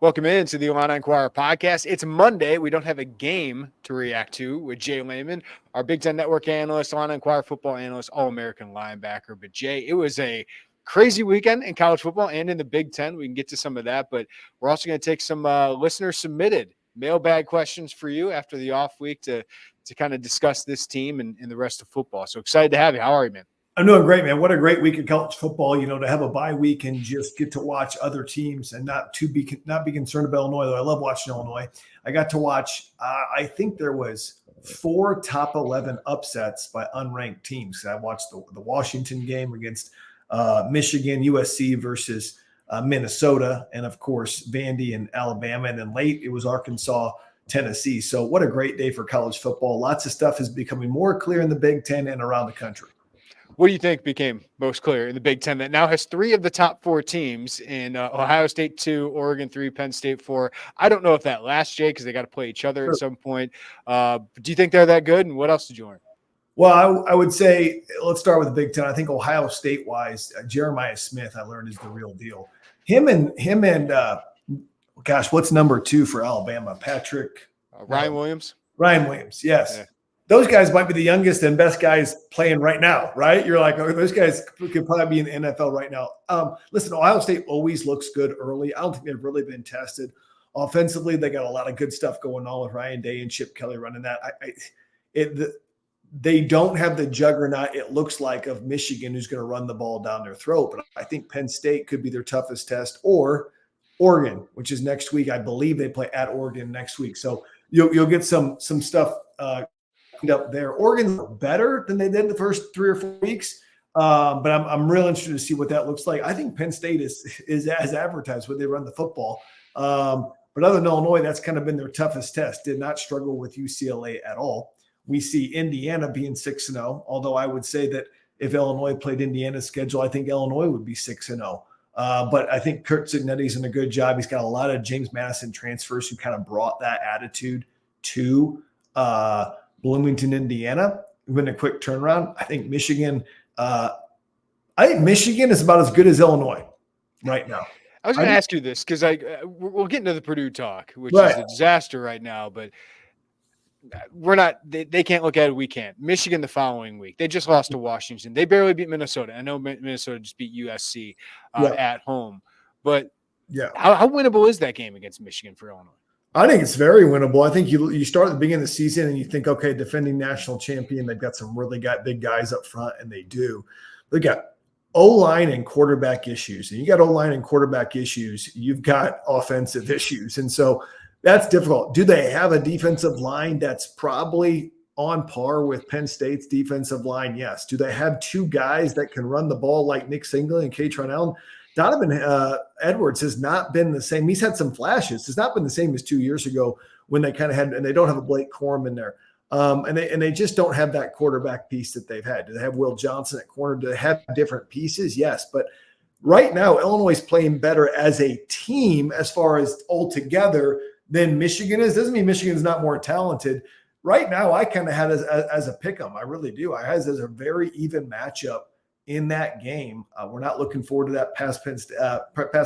Welcome in to the Illini Inquirer Podcast. It's Monday. We don't have a game to react to with J Leman, our Big Ten Network analyst, Illini Inquirer football analyst, All-American linebacker. But Jay, it was a crazy weekend in college football and in the Big Ten. We can get to some of that, but we're also going to take some listener-submitted mailbag questions for you after the off week to kind of discuss this team and the rest of football. So excited to have you. How are you, man? I'm doing great, man. What a great week of college football, to have a bye week and just get to watch other teams and not be concerned about Illinois, though I love watching Illinois. I got to watch, I think there was 4 top 11 upsets by unranked teams. I watched the Washington game against Michigan, USC versus Minnesota, and of course, Vandy and Alabama. And then late, it was Arkansas, Tennessee. So what a great day for college football. Lots of stuff is becoming more clear in the Big Ten and around the country. What do you think became most clear in the Big Ten that now has 3 of the top 4 teams in Ohio State 2, Oregon 3, Penn State 4? I don't know if that lasts, Jay, because they got to play each other at some point. Do you think they're that good? And what else did you learn? Well, I would say let's start with the Big Ten. I think Ohio State-wise, Jeremiah Smith, I learned, is the real deal. Him and gosh, what's number 2 for Alabama? Patrick Ryan Williams. Ryan Williams, yes. Yeah. Those guys might be the youngest and best guys playing right now, right? You're like, okay, those guys could probably be in the NFL right now. Listen, Ohio State always looks good early. I don't think they've really been tested. Offensively, they got a lot of good stuff going on with Ryan Day and Chip Kelly running that. They don't have the juggernaut, it looks like, of Michigan, who's going to run the ball down their throat. But I think Penn State could be their toughest test, or Oregon, which is next week. I believe they play at Oregon next week. So you'll get some stuff up there. Oregon's better than they did the first 3 or 4 weeks, but I'm real interested to see what that looks like. I think Penn State is as advertised when they run the football. But other than Illinois, that's kind of been their toughest test. Did not struggle with UCLA at all. We see Indiana being 6-0, although I would say that if Illinois played Indiana's schedule, I think Illinois would be 6-0. But I think Kurt Cignetti's done a good job. He's got a lot of James Madison transfers who kind of brought that attitude to Bloomington, Indiana. Been a quick turnaround. I think Michigan is about as good as Illinois right now. I was going to ask you this because we'll get into the Purdue talk, which right. is a disaster right now, but we're not. They can't look at it. We can't. Michigan the following week. They just lost to Washington. They barely beat Minnesota. I know Minnesota just beat USC at home, but how winnable is that game against Michigan for Illinois? I think it's very winnable. I think you start at the beginning of the season and you think, okay, defending national champion, they've got some really big guys up front, and they do. They got O-line and quarterback issues. And you got O-line and quarterback issues, you've got offensive issues. And so that's difficult. Do they have a defensive line that's probably on par with Penn State's defensive line? Yes. Do they have 2 guys that can run the ball like Nick Singleton and Katron Allen? Donovan Edwards has not been the same. He's had some flashes. It's not been the same as 2 years ago when they kind of had, and they don't have a Blake Corum in there. And they just don't have that quarterback piece that they've had. Do they have Will Johnson at corner? Do they have different pieces? Yes. But right now, Illinois is playing better as a team as far as altogether than Michigan is. Doesn't mean Michigan is not more talented. Right now, I kind of had as a pick 'em. I really do. I had as a very even matchup in that game. We're not looking forward to that past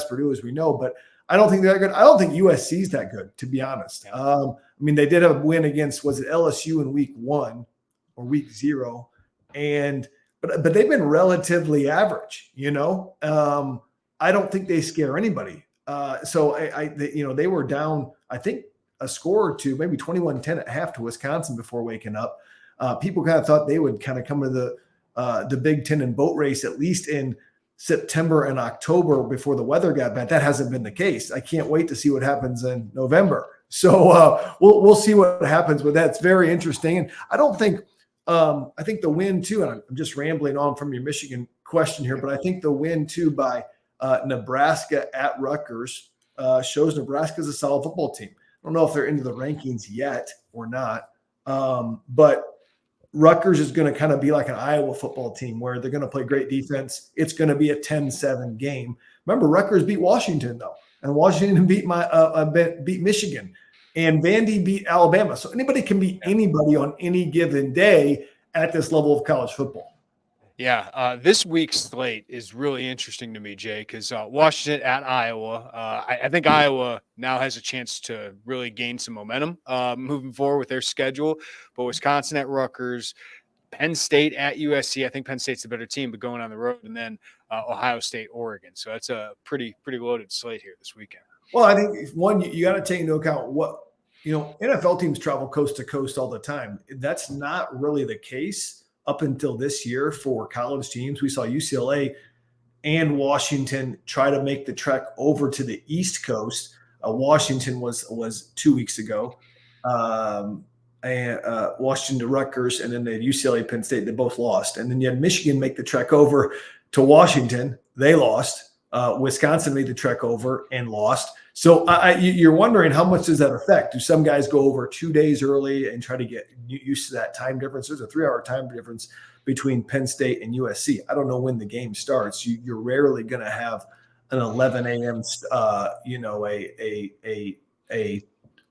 Purdue, as we know, but I don't think they're that good. I don't think USC is that good, to be honest. I mean, they did have a win against, was it LSU in week 1 or week 0? But they've been relatively average, I don't think they scare anybody. So they were down, I think, a score or 2, maybe 21-10 at half to Wisconsin before waking up. People kind of thought they would kind of come to the Big Ten and boat race at least in September and October before the weather got bad. That hasn't been the case. I can't wait to see what happens in November. So we'll see what happens with that. It's very interesting. And I don't think I think the win too, and I'm just rambling on from your Michigan question here, but I think the win too by Nebraska at Rutgers shows Nebraska's a solid football team. I don't know if they're into the rankings yet or not, but Rutgers is going to kind of be like an Iowa football team where they're going to play great defense. It's going to be a 10-7 game. Remember, Rutgers beat Washington, though, and Washington beat Michigan, and Vandy beat Alabama. So anybody can beat anybody on any given day at this level of college football. This week's slate is really interesting to me, Jay, because Washington at Iowa. I think Iowa now has a chance to really gain some momentum moving forward with their schedule. But Wisconsin at Rutgers, Penn State at USC. I think Penn State's the better team, but going on the road, and then Ohio State, Oregon. So that's a pretty loaded slate here this weekend. Well, I think one, you got to take into account what, NFL teams travel coast to coast all the time. That's not really the case up until this year for college teams. We saw UCLA and Washington try to make the trek over to the East Coast. Washington was 2 weeks ago. Washington to Rutgers, and then they had UCLA, Penn State. They both lost. And then you had Michigan make the trek over to Washington. They lost. Wisconsin made the trek over and lost. So you're wondering, how much does that affect? Do some guys go over 2 days early and try to get used to that time difference? There's a 3-hour time difference between Penn State and USC. I don't know when the game starts. You're rarely going to have an 11 a.m. A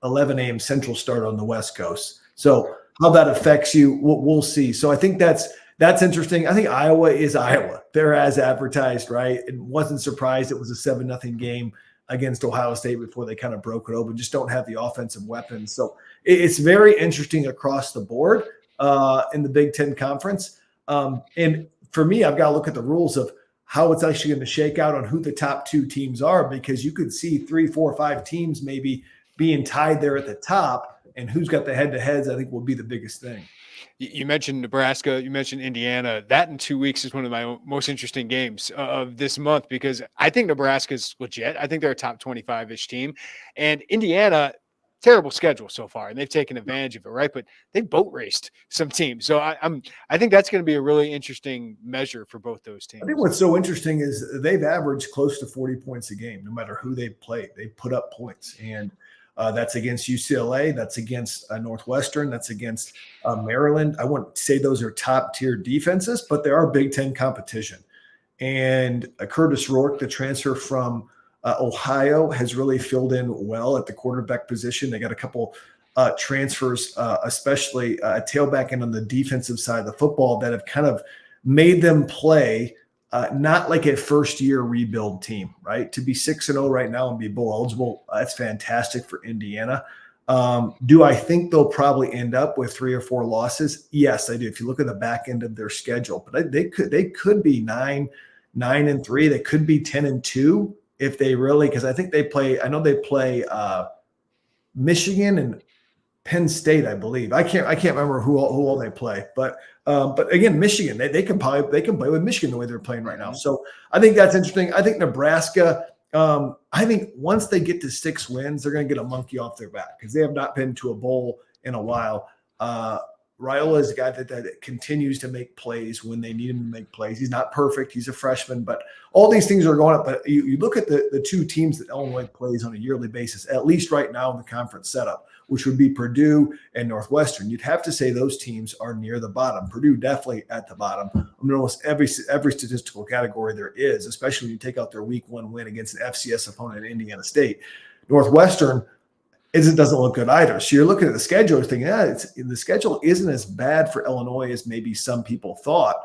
11 a.m. Central start on the West Coast. So how that affects you, we'll see. So I think that's interesting. I think Iowa is Iowa. They're as advertised, right? It wasn't surprised it was a 7-0 game against Ohio State before they kind of broke it open. Just don't have the offensive weapons. So it's very interesting across the board in the Big Ten Conference. And for me, I've got to look at the rules of how it's actually going to shake out on who the top 2 teams are, because you could see 3, 4, 5 teams maybe being tied there at the top, and who's got the head-to-heads, I think, will be the biggest thing. You mentioned Nebraska. You mentioned Indiana. That in 2 weeks is one of my most interesting games of this month, because I think Nebraska's legit. I think they're a top 25-ish team. And Indiana, terrible schedule so far, and they've taken advantage of it, right? But they boat raced some teams. So I think that's going to be a really interesting measure for both those teams. I think what's so interesting is they've averaged close to 40 points a game, no matter who they've played. They put up points. And that's against UCLA. That's against Northwestern. That's against Maryland. I wouldn't say those are top-tier defenses, but they are Big Ten competition. And Curtis Rourke, the transfer from Ohio, has really filled in well at the quarterback position. They got a couple transfers, especially a tailback and on the defensive side of the football, that have kind of made them play not like a first-year rebuild team, right? To be 6-0 right now and be bowl eligible, that's fantastic for Indiana. Do I think they'll probably end up with 3 or 4 losses? Yes, I do. If you look at the back end of their schedule, but they could be 9-3. They could be 10-2 if they really, because I think they play. I know they play Michigan and Penn State, I believe. I can't remember who all they play, but again, Michigan, they can play with Michigan the way they're playing right now. So I think that's interesting. I think Nebraska. I think once they get to 6 wins, they're going to get a monkey off their back, because they have not been to a bowl in a while. Raiola is a guy that continues to make plays when they need him to make plays. He's not perfect. He's a freshman, but all these things are going up. But you look at the 2 teams that Illinois plays on a yearly basis, at least right now in the conference setup, which would be Purdue and Northwestern. You'd have to say those teams are near the bottom. Purdue definitely at the bottom. I mean, almost every statistical category there is, especially when you take out their week 1 win against an FCS opponent at Indiana State. Northwestern, it doesn't look good either. So you're looking at the schedule, thinking, the schedule isn't as bad for Illinois as maybe some people thought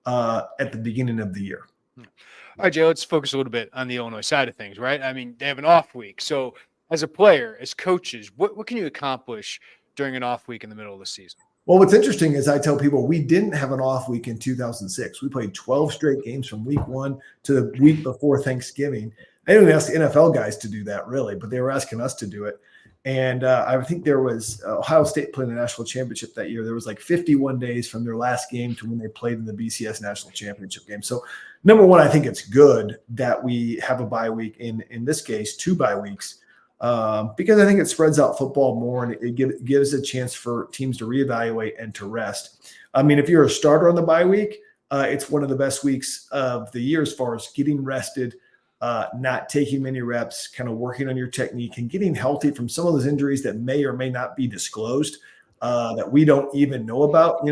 at the beginning of the year. All right, Jay, let's focus a little bit on the Illinois side of things, right? I mean, they have an off week. So as a player, as coaches, what can you accomplish during an off week in the middle of the season? Well, what's interesting is I tell people we didn't have an off week in 2006. We played 12 straight games from week 1 to the week before Thanksgiving. I didn't ask the NFL guys to do that, really, but they were asking us to do it. And I think there was Ohio State playing the national championship that year. There was like 51 days from their last game to when they played in the BCS national championship game. So number one, I think it's good that we have a bye week, in this case, 2 bye weeks, because I think it spreads out football more, and it gives a chance for teams to reevaluate and to rest. I mean, if you're a starter on the bye week, it's one of the best weeks of the year as far as getting rested, not taking many reps, kind of working on your technique and getting healthy from some of those injuries that may or may not be disclosed, that we don't even know about.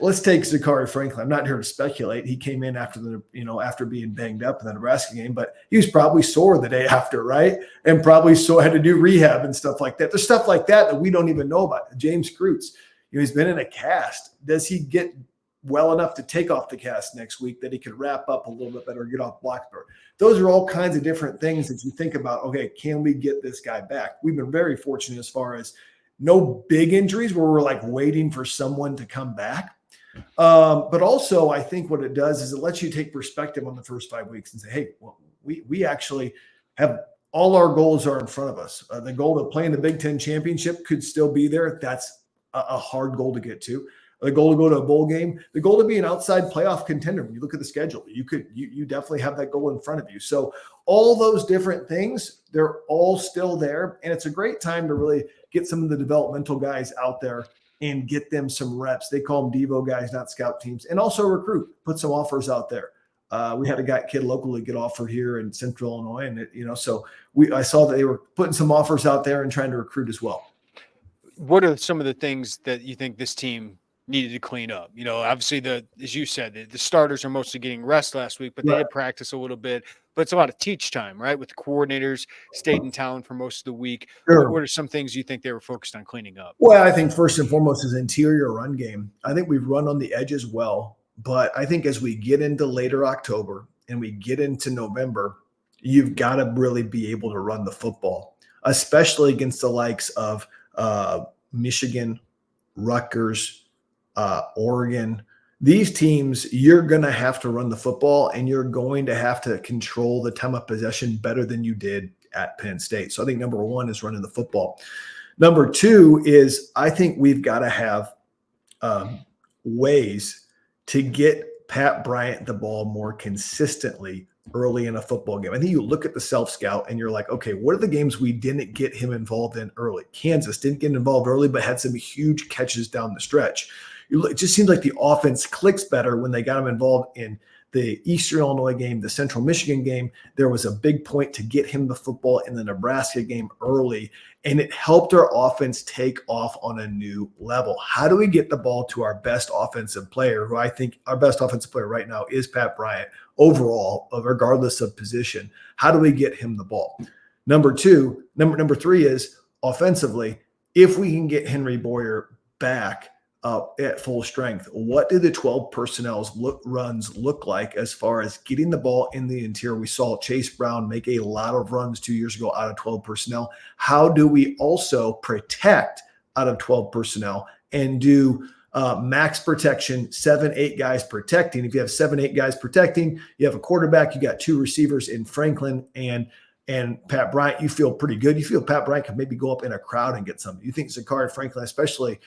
Let's take Zachary Franklin. I'm not here to speculate. He came in after being banged up in the Nebraska game, but he was probably sore the day after, right? And probably had to do rehab and stuff like that. There's stuff like that we don't even know about. James Kreutz, he's been in a cast. Does he get well enough to take off the cast next week, that he could wrap up a little bit better, get off Blacksburg. Those are all kinds of different things that you think about. Okay, can we get this guy back? We've been very fortunate as far as no big injuries where we're like waiting for someone to come back. But also, I think what it does is it lets you take perspective on the first 5 weeks and say, hey, well, we actually have all our goals are in front of us. The goal to play in the Big Ten championship could still be there. That's a hard goal to get to. The goal to go to a bowl game, the goal to be an outside playoff contender. When you look at the schedule, you definitely have that goal in front of you. So all those different things, they're all still there. And it's a great time to really get some of the developmental guys out there and get them some reps. They call them Devo guys, not scout teams. And also recruit, put some offers out there. We had a kid locally get offered here in Central Illinois. And, so I saw that they were putting some offers out there and trying to recruit as well. What are some of the things that you think this team needed to clean up? Obviously as you said, the starters are mostly getting rest last week, but they did practice a little bit, but it's a lot of teach time, right? With the coordinators stayed in town for most of the week. Sure. What are some things you think they were focused on cleaning up? Well, I think first and foremost is interior run game. I think we've run on the edges well, but I think as we get into later October and we get into November, you've got to really be able to run the football, especially against the likes of Michigan, Rutgers, Oregon. These teams, you're going to have to run the football and you're going to have to control the time of possession better than you did at Penn State. So I think number one is running the football. Number two is I think we've got to have ways to get Pat Bryant the ball more consistently early in a football game. I think you look at the self-scout and you're like, okay, what are the games we didn't get him involved in early? Kansas didn't get involved early, but had some huge catches down the stretch. It just seems like the offense clicks better when they got him involved in the Eastern Illinois game, the Central Michigan game. There was a big point to get him the football in the Nebraska game early, and it helped our offense take off on a new level. How do we get the ball to our best offensive player, who I think our best offensive player right now is Pat Bryant overall, regardless of position? How do we get him the ball? Number three is offensively, if we can get Henry Boyer back at full strength, what do the 12 personnel runs look like as far as getting the ball in the interior? We saw Chase Brown make a lot of runs 2 years ago out of 12 personnel. How do we also protect out of 12 personnel and do max protection, 7-8 guys protecting? If you have 7-8 guys protecting, you have a quarterback, you got two receivers in Franklin and Pat Bryant, you feel pretty good. You feel Pat Bryant can maybe go up in a crowd and get something. You think Zachary Franklin, especially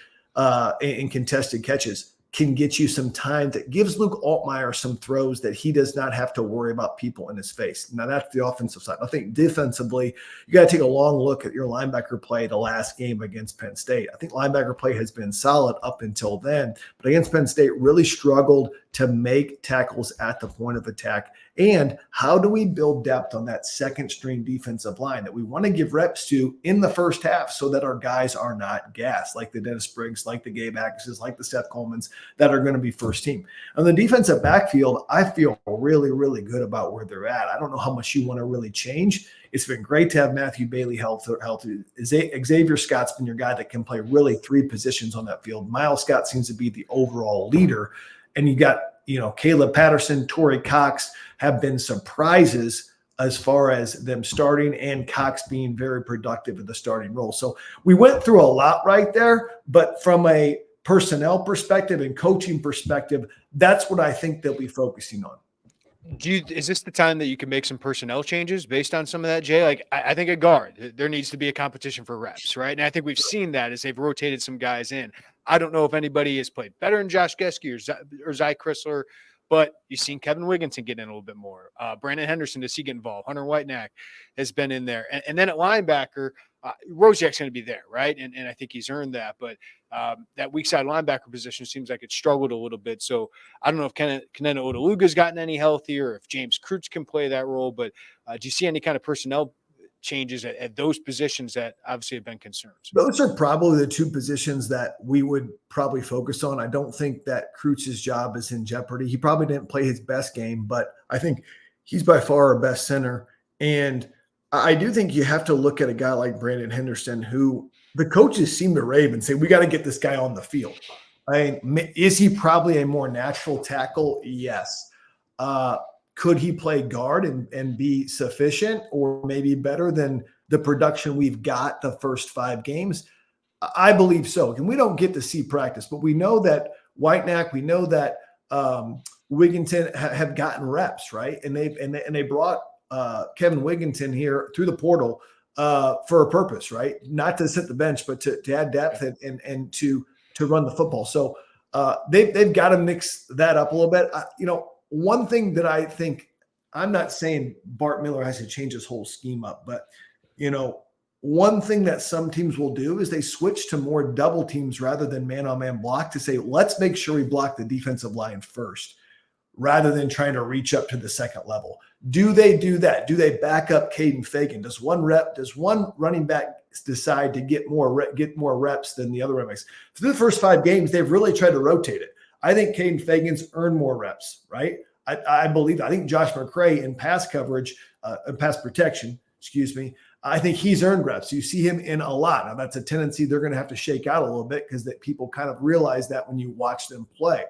in contested catches, can get you some time that gives Luke Altmaier some throws that he does not have to worry about people in his face. Now, that's the offensive side. I think defensively, you got to take a long look at your linebacker play the last game against Penn State. I think linebacker play has been solid up until then, but against Penn State really struggled to make tackles at the point of attack. And how do we build depth on that second string defensive line that we want to give reps to in the first half so that our guys are not gassed, like the Dennis Briggs, like the Gabe Axes, like the Seth Colemans that are going to be first team. On the defensive backfield, I feel really, really good about where they're at. I don't know how much you want to really change. It's been great to have Matthew Bailey healthy. Xavier Scott's been your guy that can play really three positions on that field. Miles Scott seems to be the overall leader. And you got, Caleb Patterson, Torrey Cox have been surprises as far as them starting and Cox being very productive in the starting role. So we went through a lot right there, but from a personnel perspective and coaching perspective, that's what I think they'll be focusing on. Is this the time that you can make some personnel changes based on some of that, Jay? Like, I think a guard, there needs to be a competition for reps, right? And I think we've seen that as they've rotated some guys in. I don't know if anybody has played better than Josh Geske or Zy Chrysler, but you've seen Kevin Wigginton get in a little bit more. Brandon Henderson, does he get involved? Hunter Whitenack has been in there. And then at linebacker, Roziak's going to be there, right? And I think he's earned that. But that weak side linebacker position seems like it struggled a little bit. So I don't know if Kenena Odeluga's gotten any healthier or if James Krutz can play that role. But do you see any kind of personnel changes at those positions that obviously have been concerns? Those are probably the two positions that we would probably focus on. I don't think that Krutz's job is in jeopardy. He probably didn't play his best game, but I think he's by far our best center. And I do think you have to look at a guy like Brandon Henderson, who the coaches seem to rave and say, we got to get this guy on the field. I mean, is he probably a more natural tackle? Yes. Could he play guard and be sufficient or maybe better than the production we've got the first 5 games? I believe so. And we don't get to see practice, but we know that Whitenack, we know that Wigginton have gotten reps, right? And they brought Kevin Wigginton here through the portal for a purpose, right? Not to sit the bench, but to add depth and to run the football. So they've got to mix that up a little bit. One thing that I think, I'm not saying Bart Miller has to change his whole scheme up, but one thing that some teams will do is they switch to more double teams rather than man-on-man block to say, let's make sure we block the defensive line first, rather than trying to reach up to the second level. Do they do that? Do they back up Caden Fagan? Does one running back decide to get more reps than the other running backs? Through the first 5 games, they've really tried to rotate it. I think Caden Fagan's earned more reps, right? I think Josh McCray in pass coverage, pass protection, I think he's earned reps. You see him in a lot. Now, that's a tendency they're going to have to shake out a little bit because that people kind of realize that when you watch them play.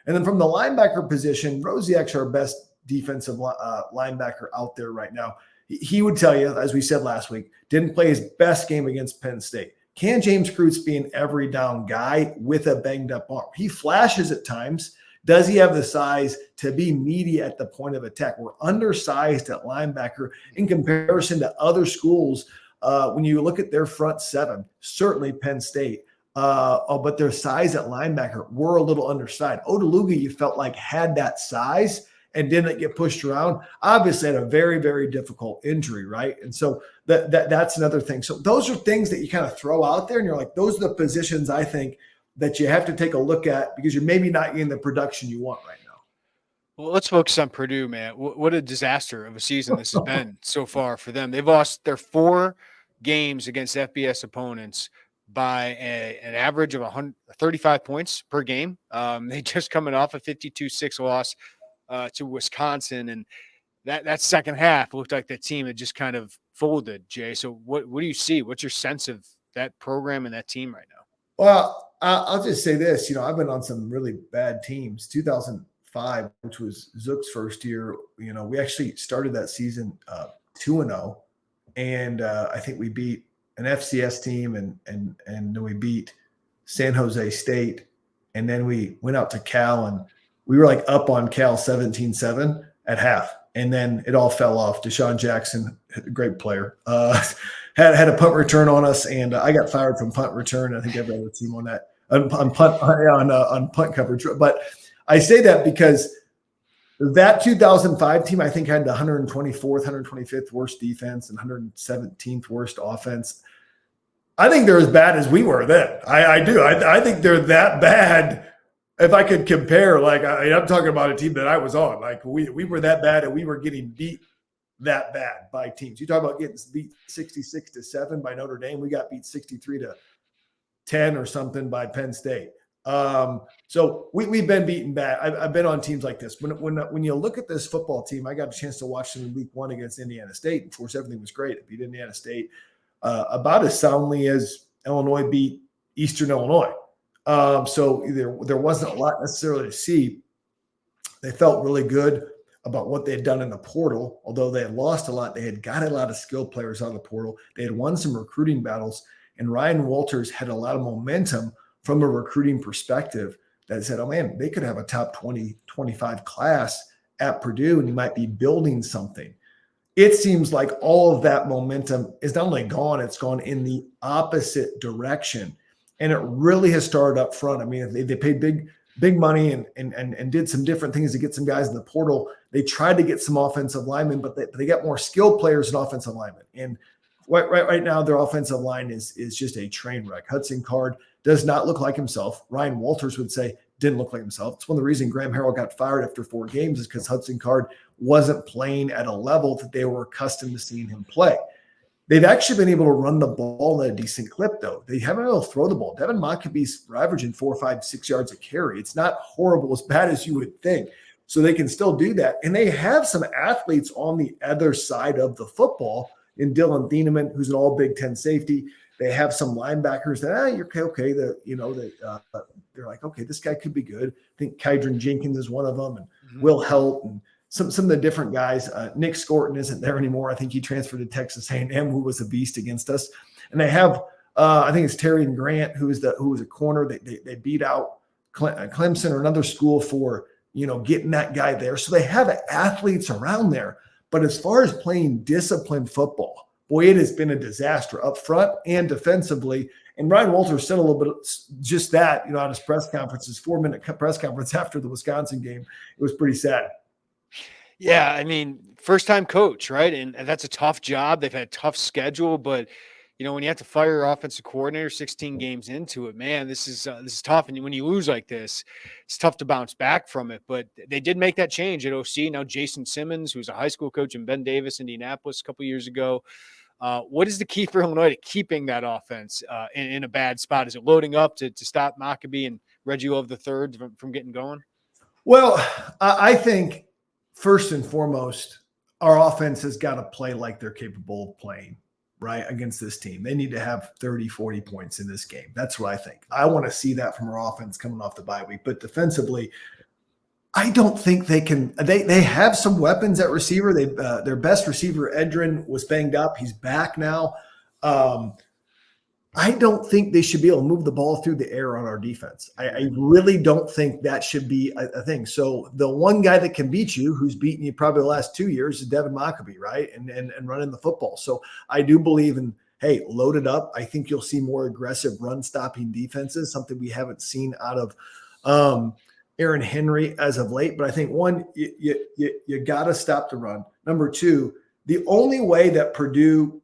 And then from the linebacker position, Rosiak's our best defensive linebacker out there right now. He would tell you, as we said last week, didn't play his best game against Penn State. Can James Cruz be an every down guy with a banged up arm? He flashes at times. Does he have the size to be meaty at the point of attack? We're undersized at linebacker in comparison to other schools. When you look at their front 7, certainly Penn State, but their size at linebacker, we're a little undersized. Odeluga, you felt like had that size and didn't get pushed around. Obviously had a very, very difficult injury, right? And so that's another thing. So those are things that you kind of throw out there and you're like, those are the positions I think that you have to take a look at because you're maybe not getting the production you want right now. Well, let's focus on Purdue, man. What a disaster of a season this has been so far for them. They've lost their 4 games against FBS opponents by an average of 135 points per game. They just coming off a 52-6 loss to Wisconsin, and that second half looked like that team had just kind of folded, Jay. So what do you see? What's your sense of that program and that team right now? Well, I'll just say this. I've been on some really bad teams. 2005, which was Zook's first year, we actually started that season 2-0, and I think we beat an FCS team, and then we beat San Jose State, and then we went out to Cal, and we were like up on Cal 17-7 at half, and then it all fell off. Deshaun Jackson, a great player, had a punt return on us, and I got fired from punt return. I think every other team on that on punt coverage. But I say that because that 2005 team, I think, had the 124th, 125th worst defense and 117th worst offense. I think they're as bad as we were then. I do. I think they're that bad. If I could compare, I'm talking about a team that I was on. Like we were that bad, and we were getting beat that bad by teams. You talk about getting beat 66-7 by Notre Dame. We got beat 63-10 or something by Penn State. So we've been beaten bad. I've been on teams like this. When you look at this football team, I got a chance to watch them in week 1 against Indiana State. Of course, everything was great. It beat Indiana State about as soundly as Illinois beat Eastern Illinois. So there wasn't a lot necessarily to see. They felt really good about what they had done in the portal. Although they had lost a lot, they had got a lot of skilled players out of the portal. They had won some recruiting battles, and Ryan Walters had a lot of momentum from a recruiting perspective that said, oh man, they could have a top 20, 25 class at Purdue, and you might be building something. It seems like all of that momentum is not only gone, it's gone in the opposite direction. And it really has started up front. I mean, they paid big money and did some different things to get some guys in the portal. They tried to get some offensive linemen, but they got more skilled players than offensive linemen. And right now, their offensive line is just a train wreck. Hudson Card does not look like himself. Ryan Walters would say didn't look like himself. It's one of the reasons Graham Harrell got fired after 4 games is because Hudson Card wasn't playing at a level that they were accustomed to seeing him play. They've actually been able to run the ball at a decent clip, though. They haven't been able to throw the ball. Devin Maccabee's averaging 4, 5, 6 yards a carry. It's not horrible, as bad as you would think. So they can still do that. And they have some athletes on the other side of the football in Dylan Thieneman, who's an all Big Ten safety. They have some linebackers that you're okay. they're like, okay, this guy could be good. I think Kydron Jenkins is one of them, and Will Helt, and some of the different guys. Nick Scorton isn't there anymore. I think he transferred to Texas A&M, who was a beast against us. And they have, I think it's Terry and Grant, who was a corner. They beat out Clemson or another school for, getting that guy there. So they have athletes around there. But as far as playing disciplined football, boy, it has been a disaster up front and defensively. And Ryan Walters said a little bit just that, at his press conference, his 4-minute press conference after the Wisconsin game. It was pretty sad. Yeah, I mean, first-time coach, right? And that's a tough job. They've had a tough schedule, but when you have to fire your offensive coordinator 16 games into it, man, this is tough. And when you lose like this, it's tough to bounce back from it. But they did make that change at OC. Now Jason Simmons, who's a high school coach in Ben Davis, Indianapolis, a couple years ago. What is the key for Illinois to keeping that offense in a bad spot? Is it loading up to stop Maccabee and Reggie Love III from getting going? Well, I think first and foremost, our offense has got to play like they're capable of playing, right, against this team. They need to have 30, 40 points in this game. That's what I think. I want to see that from our offense coming off the bye week. But defensively, I don't think they can. They have some weapons at receiver. Their best receiver, Edrin, was banged up. He's back now. I don't think they should be able to move the ball through the air on our defense. I really don't think that should be a thing. So the one guy that can beat you, who's beaten you probably the last 2 years, is Devin Maccabee, right? And running the football. So I do believe in, hey, load it up. I think you'll see more aggressive run-stopping defenses, something we haven't seen out of Aaron Henry as of late. But I think, one, you got to stop the run. Number two, the only way that Purdue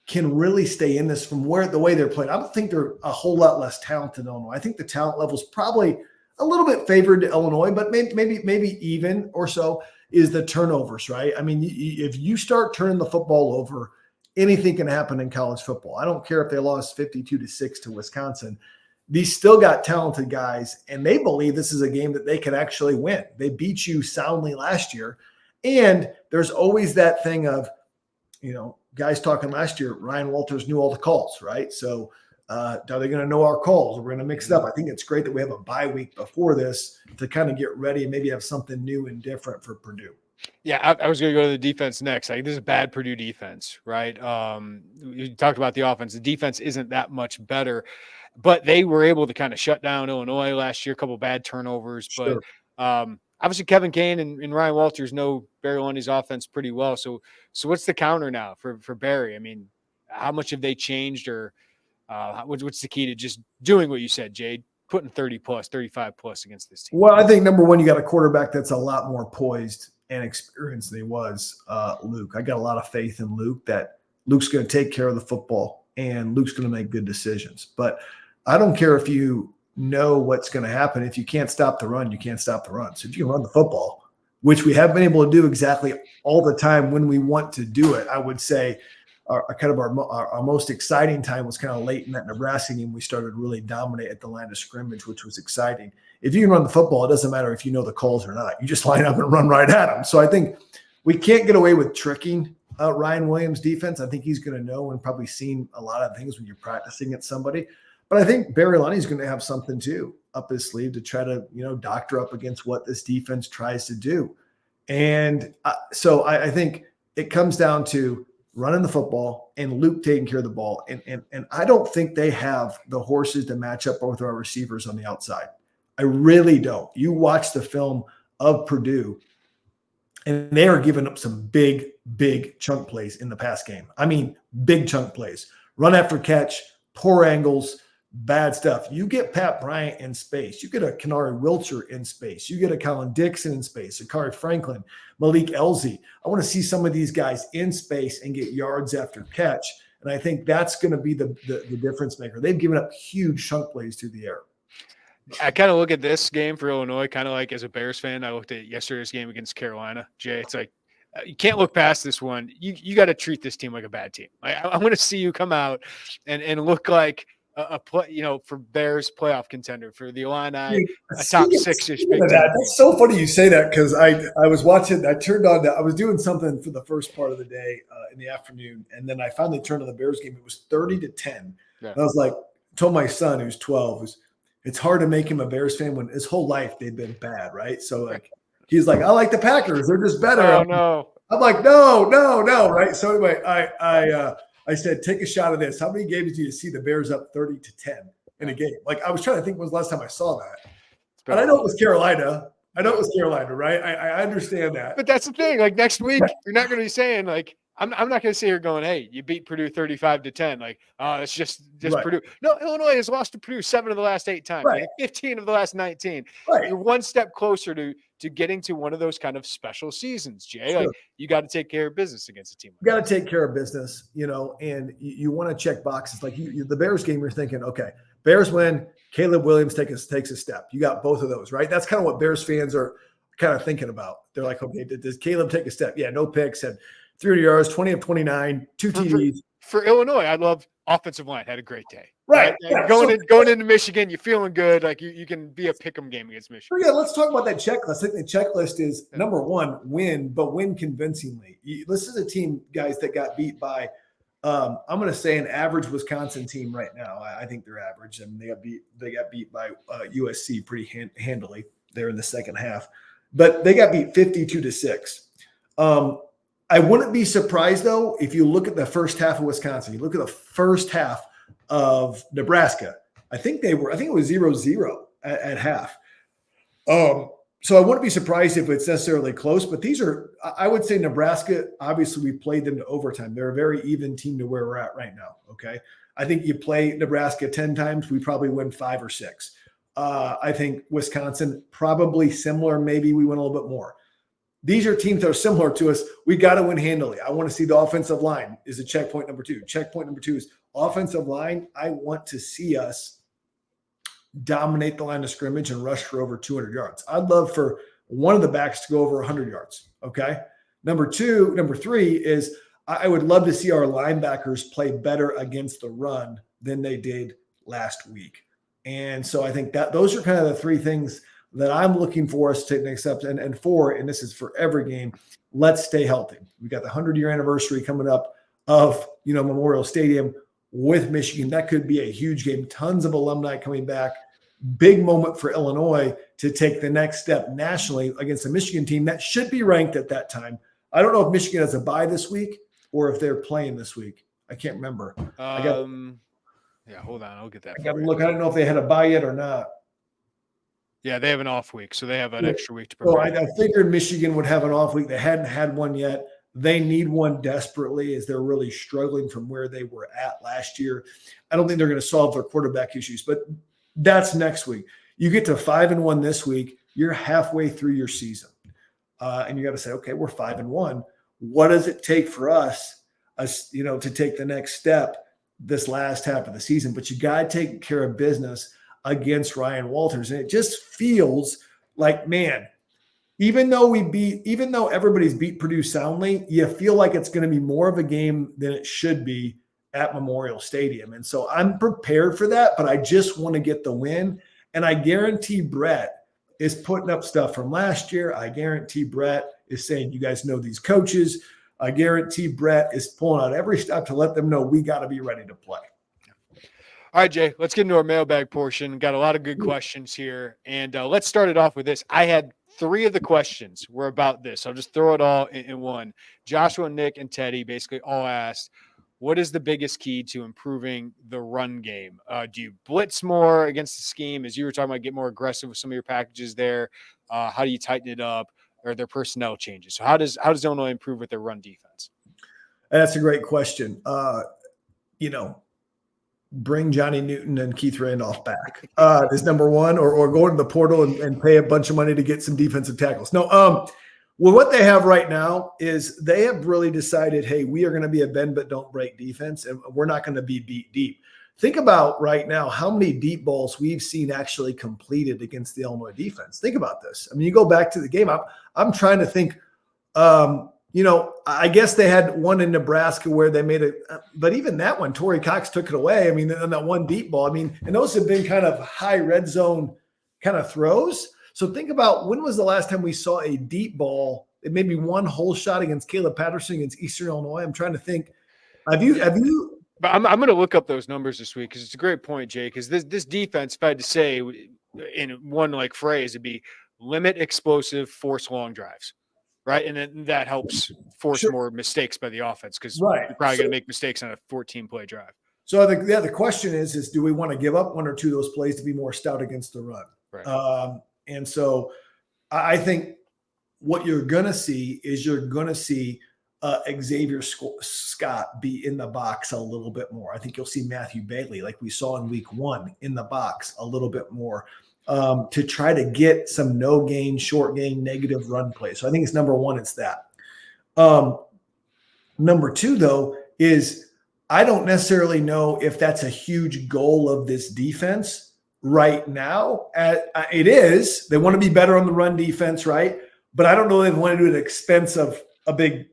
can really stay in this from the way they're playing. I don't think they're a whole lot less talented than Illinois. I think the talent level is probably a little bit favored to Illinois, but maybe even or so is the turnovers, right? I mean, if you start turning the football over, anything can happen in college football. I don't care if they lost 52-6 to Wisconsin. These still got talented guys, and they believe this is a game that they can actually win. They beat you soundly last year. And there's always that thing of, guys talking last year, Ryan Walters knew all the calls, right? So are they going to know our calls? We're going to mix it up. I think it's great that we have a bye week before this to kind of get ready and maybe have something new and different for Purdue. Yeah, I was going to go to the defense next. Like, this is a bad Purdue defense, right? You talked about the offense. The defense isn't that much better, but they were able to kind of shut down Illinois last year, a couple bad turnovers. Sure. But obviously Kevin Kane and Ryan Walters know Barry Lundy's offense pretty well. So what's the counter now for Barry? I mean, how much have they changed, or what's the key to just doing what you said, Jade, putting 30 plus, 35 plus against this team? Well, I think number one, you got a quarterback that's a lot more poised and experienced than he was, Luke. I got a lot of faith in Luke that Luke's going to take care of the football and Luke's going to make good decisions. But I don't care if you know what's going to happen. If you can't stop the run, you can't stop the run. So if you can run the football, which we have been able to do exactly all the time when we want to do it, I would say our most exciting time was kind of late in that Nebraska game. We started really dominate at the line of scrimmage, which was exciting. If you can run the football, it doesn't matter if you know the calls or not. You just line up and run right at them. So I think we can't get away with tricking Ryan Williams' defense. I think he's going to know and probably seen a lot of things when you're practicing at somebody. But I think Barry Lundy's going to have something too up his sleeve to try to, doctor up against what this defense tries to do. And so I think it comes down to running the football and Luke taking care of the ball. And I don't think they have the horses to match up with our receivers on the outside. I really don't. You watch the film of Purdue, and they are giving up some big, big chunk plays in the pass game. I mean, big chunk plays. Run after catch, poor angles, bad stuff. You get Pat Bryant in space. You get a Kenari Wilcher in space. You get a Colin Dixon in space, Akari Franklin, Malik Elzy. I want to see some of these guys in space and get yards after catch. And I think that's going to be the difference maker. They've given up huge chunk plays through the air. I kind of look at this game for Illinois, kind of like as a Bears fan, I looked at yesterday's game against Carolina. Jay, it's like, you can't look past this one. You got to treat this team like a bad team. I want to see you come out and look like a play, for Bears playoff contender, for the Illini, a top six-ish big team. That's so funny you say that, because I was watching. I turned on. I was doing something for the first part of the day in the afternoon, and then I finally turned on the Bears game. It was 30-10. Yeah. And I was like, told my son, who's 12, it's hard to make him a Bears fan when his whole life they've been bad, right? So like he's like, I like the Packers, they're just better. Oh no. I'm like, no, right? So anyway, I said, take a shot of this. How many games do you see the Bears up 30-10 in a game? Like I was trying to think when was the last time I saw that. And I know it was Carolina. Right? I understand that. But that's the thing. Like next week, you're not going to be saying like, I'm not going to sit here going, hey, you beat Purdue 35-10. Like, oh, it's just Right. Purdue. No, Illinois has lost to Purdue 7 of the last 8 times. Right. Like 15 of the last 19. Right. You're one step closer to getting to one of those kind of special seasons, Jay. Sure. Like you got to take care of business against a team. You got to take care of business, and you want to check boxes. Like the Bears game, you're thinking, okay, Bears win, Caleb Williams takes a step. You got both of those, right? That's kind of what Bears fans are kind of thinking about. They're like, okay, does Caleb take a step? Yeah, no picks, had 300 yards, 20 of 29, 2 TDs. For Illinois, I love offensive line. Had a great day. Right. Yeah. Going into Michigan, you're feeling good. Like you can be a pick'em game against Michigan. So yeah, let's talk about that checklist. I think the checklist is number one, win, but win convincingly. This is a team, guys, that got beat by I'm going to say an average Wisconsin team right now. I think they're average, and they got beat by USC pretty handily there in the second half. But they got beat 52-6. I wouldn't be surprised though if you look at the first half of Wisconsin. You look at the first half of Nebraska. I think it was 0-0 at half. So I wouldn't be surprised if it's necessarily close, but I would say Nebraska, obviously we played them to overtime. They're a very even team to where we're at right now. Okay. I think you play Nebraska 10 times, we probably win 5 or 6. I think Wisconsin probably similar. Maybe we win a little bit more. These are teams that are similar to us. We got to win handily. I want to see the offensive line is a checkpoint number 2. Checkpoint number 2 is offensive line. I want to see us dominate the line of scrimmage and rush for over 200 yards. I'd love for one of the backs to go over 100 yards. Okay. Number 3 is I would love to see our linebackers play better against the run than they did last week. And so I think that those are kind of the 3 things that I'm looking for us to accept. And 4, and this is for every game, let's stay healthy. We got the 100-year anniversary coming up of, Memorial Stadium with Michigan. That could be a huge game. Tons of alumni coming back. Big moment for Illinois to take the next step nationally against a Michigan team that should be ranked at that time. I don't know if Michigan has a bye this week or if they're playing this week. I can't remember. Yeah, hold on. I'll get that. I got to look. I don't know if they had a bye yet or not. Yeah, they have an off week, so they have an extra week to prepare. So I figured Michigan would have an off week. They hadn't had one yet. They need one desperately as they're really struggling from where they were at last year. I don't think they're going to solve their quarterback issues, but that's next week. You get to 5-1 this week. You're halfway through your season. And you got to say, okay, we're 5-1. What does it take for us, to take the next step this last half of the season? But you got to take care of business against Ryan Walters. And it just feels like, man, even though everybody's beat Purdue soundly, you feel like it's going to be more of a game than it should be at Memorial Stadium. And so I'm prepared for that, but I just want to get the win. And I guarantee Brett is putting up stuff from last year. I guarantee Brett is saying, you guys know these coaches. I guarantee Brett is pulling out every step to let them know we got to be ready to play. All right, Jay, let's get into our mailbag portion. Got a lot of good questions here. And let's start it off with this. I had 3 of the questions were about this. I'll just throw it all in one. Joshua, Nick, and Teddy basically all asked, what is the biggest key to improving the run game? Do you blitz more against the scheme? As you were talking about, get more aggressive with some of your packages there. How do you tighten it up? Or their personnel changes? So how does Illinois improve with their run defense? That's a great question. Bring Johnny Newton and Keith Randolph back is number 1, or go into the portal and pay a bunch of money to get some defensive tackles. No, well, what they have right now is they have really decided, hey, we are going to be a bend but don't break defense, and we're not going to be beat deep. Think about right now how many deep balls we've seen actually completed against the Illinois defense. Think about this. I mean, you go back to the game. I'm trying to think. I guess they had one in Nebraska where they made it, but even that one, Torrey Cox took it away. I mean, on that one deep ball. I mean, and those have been kind of high red zone kind of throws. So think about when was the last time we saw a deep ball? It may be one whole shot against Caleb Patterson against Eastern Illinois. I'm trying to think. Have you But I'm going to look up those numbers this week because it's a great point, Jay. Because this defense, if I had to say in one like phrase, it'd be limit explosive, force long drives, right? And then that helps force more mistakes by the offense because you're probably going to make mistakes on a 14-play drive. So I think the question is do we want to give up one or two of those plays to be more stout against the run? Right. And so I think what you're going to see is Xavier Scott be in the box a little bit more. I think you'll see Matthew Bailey, like we saw in week 1, in the box a little bit more to try to get some no gain, short gain, negative run play. So I think it's number 1, it's that. Number 2, though, is I don't necessarily know if that's a huge goal of this defense right now. It is. They want to be better on the run defense, right? But I don't know if they want to do it at the expense of a big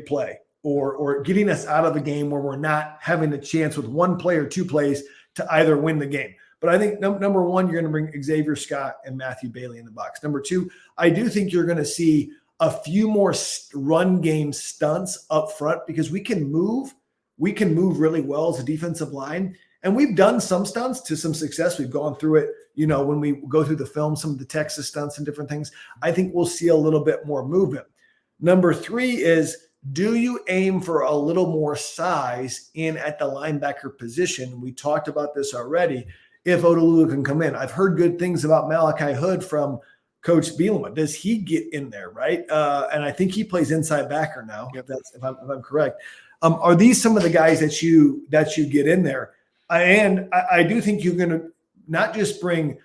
play or getting us out of a game where we're not having a chance with one play or two plays to either win the game. But I think number 1, you're going to bring Xavier Scott and Matthew Bailey in the box. Number 2, I do think you're going to see a few more run game stunts up front because we can move really well as a defensive line. And we've done some stunts to some success. We've gone through it, when we go through the film, some of the Texas stunts and different things. I think we'll see a little bit more movement. Number 3 is, do you aim for a little more size in at the linebacker position? We talked about this already. If Odalulu can come in, I've heard good things about Malachi Hood from Coach Bielema. Does he get in there, right? And I think he plays inside backer now. Yep. If I'm correct. Are these some of the guys that you get in there? And I do think you're going to not just bring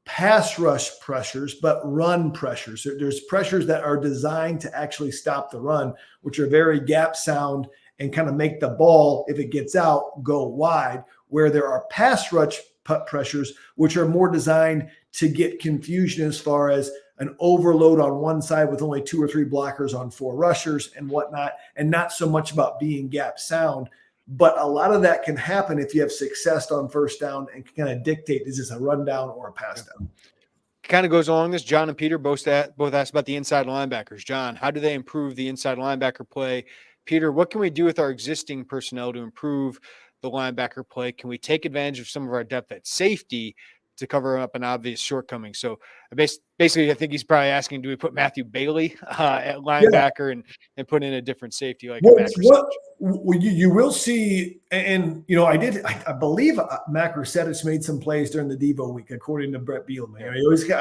pass rush pressures, but run pressures. There's pressures that are designed to actually stop the run, which are very gap sound and kind of make the ball, if it gets out, go wide, where there are pass rush pressures, which are more designed to get confusion as far as an overload on one side with only 2 or 3 blockers on 4 rushers and whatnot, and not so much about being gap sound. But a lot of that can happen if you have success on first down and can kind of dictate, is this a run down or a pass down? Kind of goes along this. John and Peter both asked about the inside linebackers. John, how do they improve the inside linebacker play? Peter, what can we do with our existing personnel to improve the linebacker play? Can we take advantage of some of our depth at safety to cover up an obvious shortcoming? So basically, I think he's probably asking, do we put Matthew Bailey at linebacker and put in a different safety like you will see, and I believe Mac Resetich made some plays during the Devo week, according to Brett Bielema.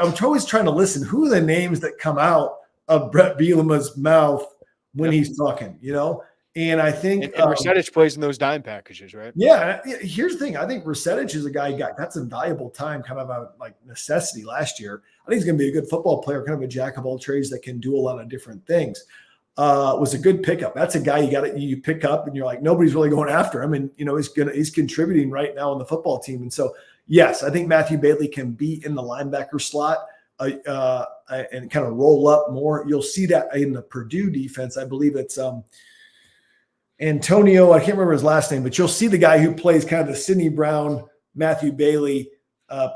I'm always trying to listen. Who are the names that come out of Brett Bielema's mouth when he's talking, And I think and Resetich plays in those dime packages, right? Yeah. Here's the thing. I think Resetich is a guy who got some valuable time, kind of a necessity last year. I think he's going to be a good football player, kind of a jack of all trades that can do a lot of different things. Was a good pickup. That's a guy you pick up and you're like, nobody's really going after him. And, he's contributing right now on the football team. And so, yes, I think Matthew Bailey can be in the linebacker slot and kind of roll up more. You'll see that in the Purdue defense. I believe it's Antonio, I can't remember his last name, but you'll see the guy who plays kind of the Sidney Brown, Matthew Bailey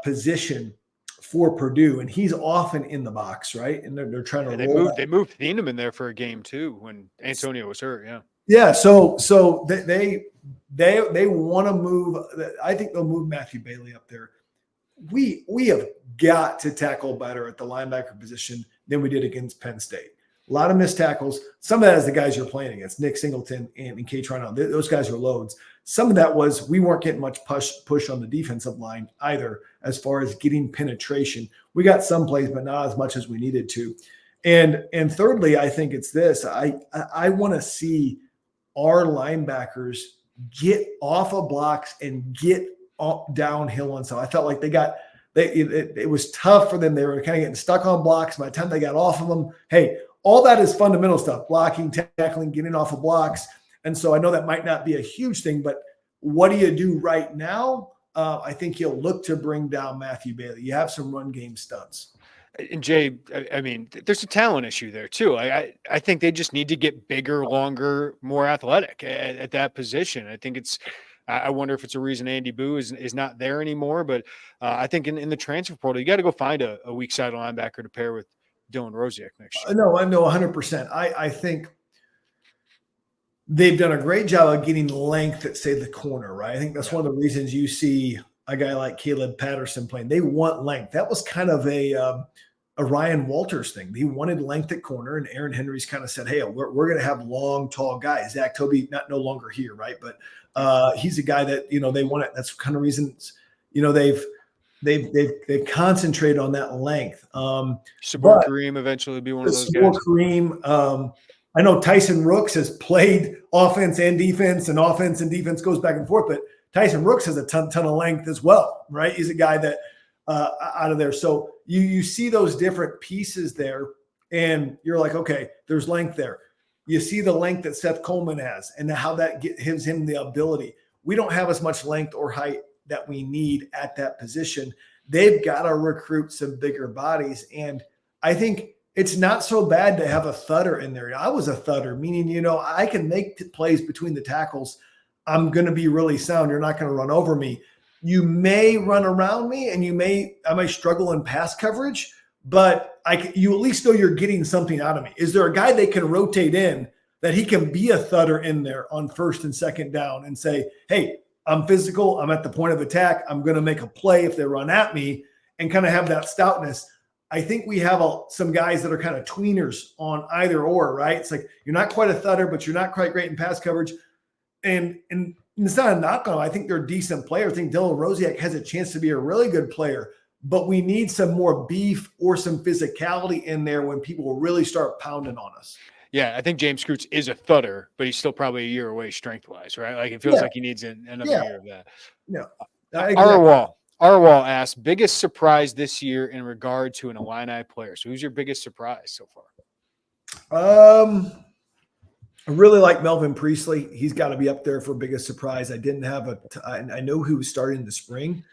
position for Purdue, and he's often in the box, right? And they're trying to they moved Thieneman in there for a game too when Antonio was hurt. Yeah. So they want to move. I think they'll move Matthew Bailey up there. We have got to tackle better at the linebacker position than we did against Penn State. A lot of missed tackles. Some of that is the guys you're playing against, Nick Singleton and Kate Trino. Those guys are loads. Some of that was we weren't getting much push on the defensive line either as far as getting penetration. We got some plays, but not as much as we needed to. And thirdly, I think it's this. I want to see our linebackers get off of blocks and get downhill. And so I felt like it was tough for them. They were kind of getting stuck on blocks. By the time they got off of them, hey, all that is fundamental stuff, blocking, tackling, getting off of blocks. And so I know that might not be a huge thing, but what do you do right now? I think you'll look to bring down Matthew Bailey. You have some run game stunts. And Jay, I mean, there's a talent issue there too. I think they just need to get bigger, longer, more athletic at that position. I think I wonder if it's a reason Andy Boo is not there anymore. But I think in the transfer portal, you got to go find a weak side linebacker to pair with Dylan Rosiak next year. No, I know 100%. I think they've done a great job of getting length at, say, the corner, right? I think that's one of the reasons you see a guy like Caleb Patterson playing. They want length. That was kind of a Ryan Walters thing. He wanted length at corner, and Aaron Henry's kind of said, hey, we're going to have long, tall guys. Zach Toby, no longer here, right? But he's a guy that, they want it. That's kind of reasons, they've concentrated on that length. Sabor Kareem eventually be one of those guys. Kareem, I know Tyson Rooks has played offense and defense goes back and forth, but Tyson Rooks has a ton of length as well, right? He's a guy that out of there. So you see those different pieces there, and you're like, okay, there's length there. You see the length that Seth Coleman has and how that gives him the ability. We don't have as much length or height that we need at that position. They've got to recruit some bigger bodies. And I think it's not so bad to have a thudder in there. I was a thudder, meaning, I can make plays between the tackles. I'm going to be really sound. You're not going to run over me. You may run around me, and I may struggle in pass coverage, but you at least know you're getting something out of me. Is there a guy they can rotate in that he can be a thudder in there on first and second down and say, hey, I'm physical. I'm at the point of attack. I'm going to make a play if they run at me, and kind of have that stoutness. I think we have some guys that are kind of tweeners on either or, right? It's like you're not quite a thudder, but you're not quite great in pass coverage. And it's not a knock on them. I think they're decent players. I think Dylan Rosiak has a chance to be a really good player, but we need some more beef or some physicality in there when people really start pounding on us. Yeah, I think James Scroots is a thudder, but he's still probably a year away strength-wise, right? Like it feels like he needs another year of that. Yeah. Arwal asks, biggest surprise this year in regard to an Illini player. So who's your biggest surprise so far? I really like Melvin Priestley. He's got to be up there for biggest surprise. I didn't have I know who was starting in the spring,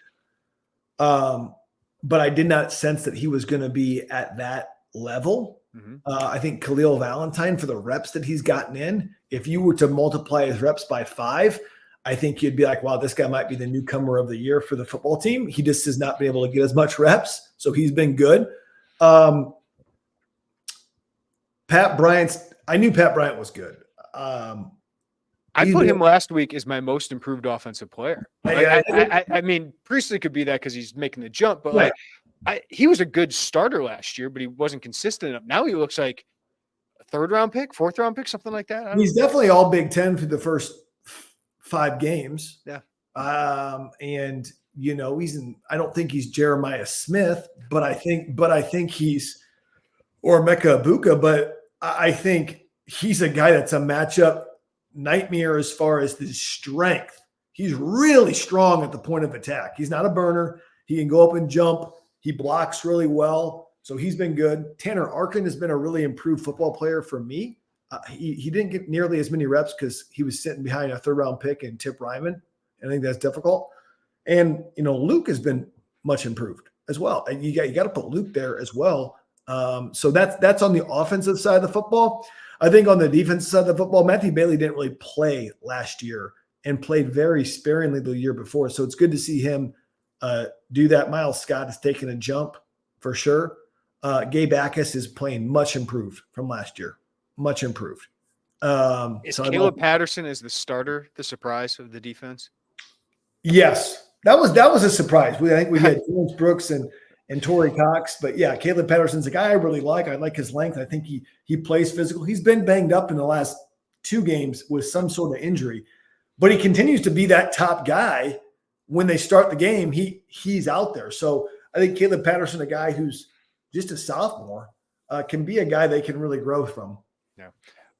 but I did not sense that he was going to be at that level. Mm-hmm. I think Khalil Valentine, for the reps that he's gotten in, if you were to multiply his reps by 5, I think you'd be like, wow, this guy might be the newcomer of the year for the football team. He just has not been able to get as much reps, so he's been good. Pat Bryant, I knew Pat Bryant was good. I put him last week as my most improved offensive player. I mean, Priestley could be that because he's making the jump, but he was a good starter last year, but he wasn't consistent enough. Now he looks like a 3rd-round pick, 4th-round pick, something like that. He's definitely all Big Ten for the first 5 games. Yeah. And I don't think he's Jeremiah Smith, but I think he's or Mecca Ibuka, but I think he's a guy that's a matchup nightmare as far as the strength. He's really strong at the point of attack. He's not a burner. He can go up and jump. He blocks really well. So he's been good. Tanner Arkin has been a really improved football player for me. He didn't get nearly as many reps because he was sitting behind a 3rd-round pick and Tip Ryman. I think that's difficult. And, Luke has been much improved as well. And you got to put Luke there as well. So that's on the offensive side of the football. I think on the defensive side of the football, Matthew Bailey didn't really play last year and played very sparingly the year before. So it's good to see him do that. Miles Scott has taken a jump for sure. Gabe Akis is playing much improved from last year. Much improved. Is Caleb Patterson as the starter the surprise of the defense? Yes. That was a surprise. I think we had James Brooks and Torrey Cox. But, yeah, Caleb Patterson's a guy I really like. I like his length. I think he plays physical. He's been banged up in the last 2 games with some sort of injury. But he continues to be that top guy. When they start the game, he's out there. So I think Caleb Patterson, a guy who's just a sophomore, can be a guy they can really grow from. Yeah.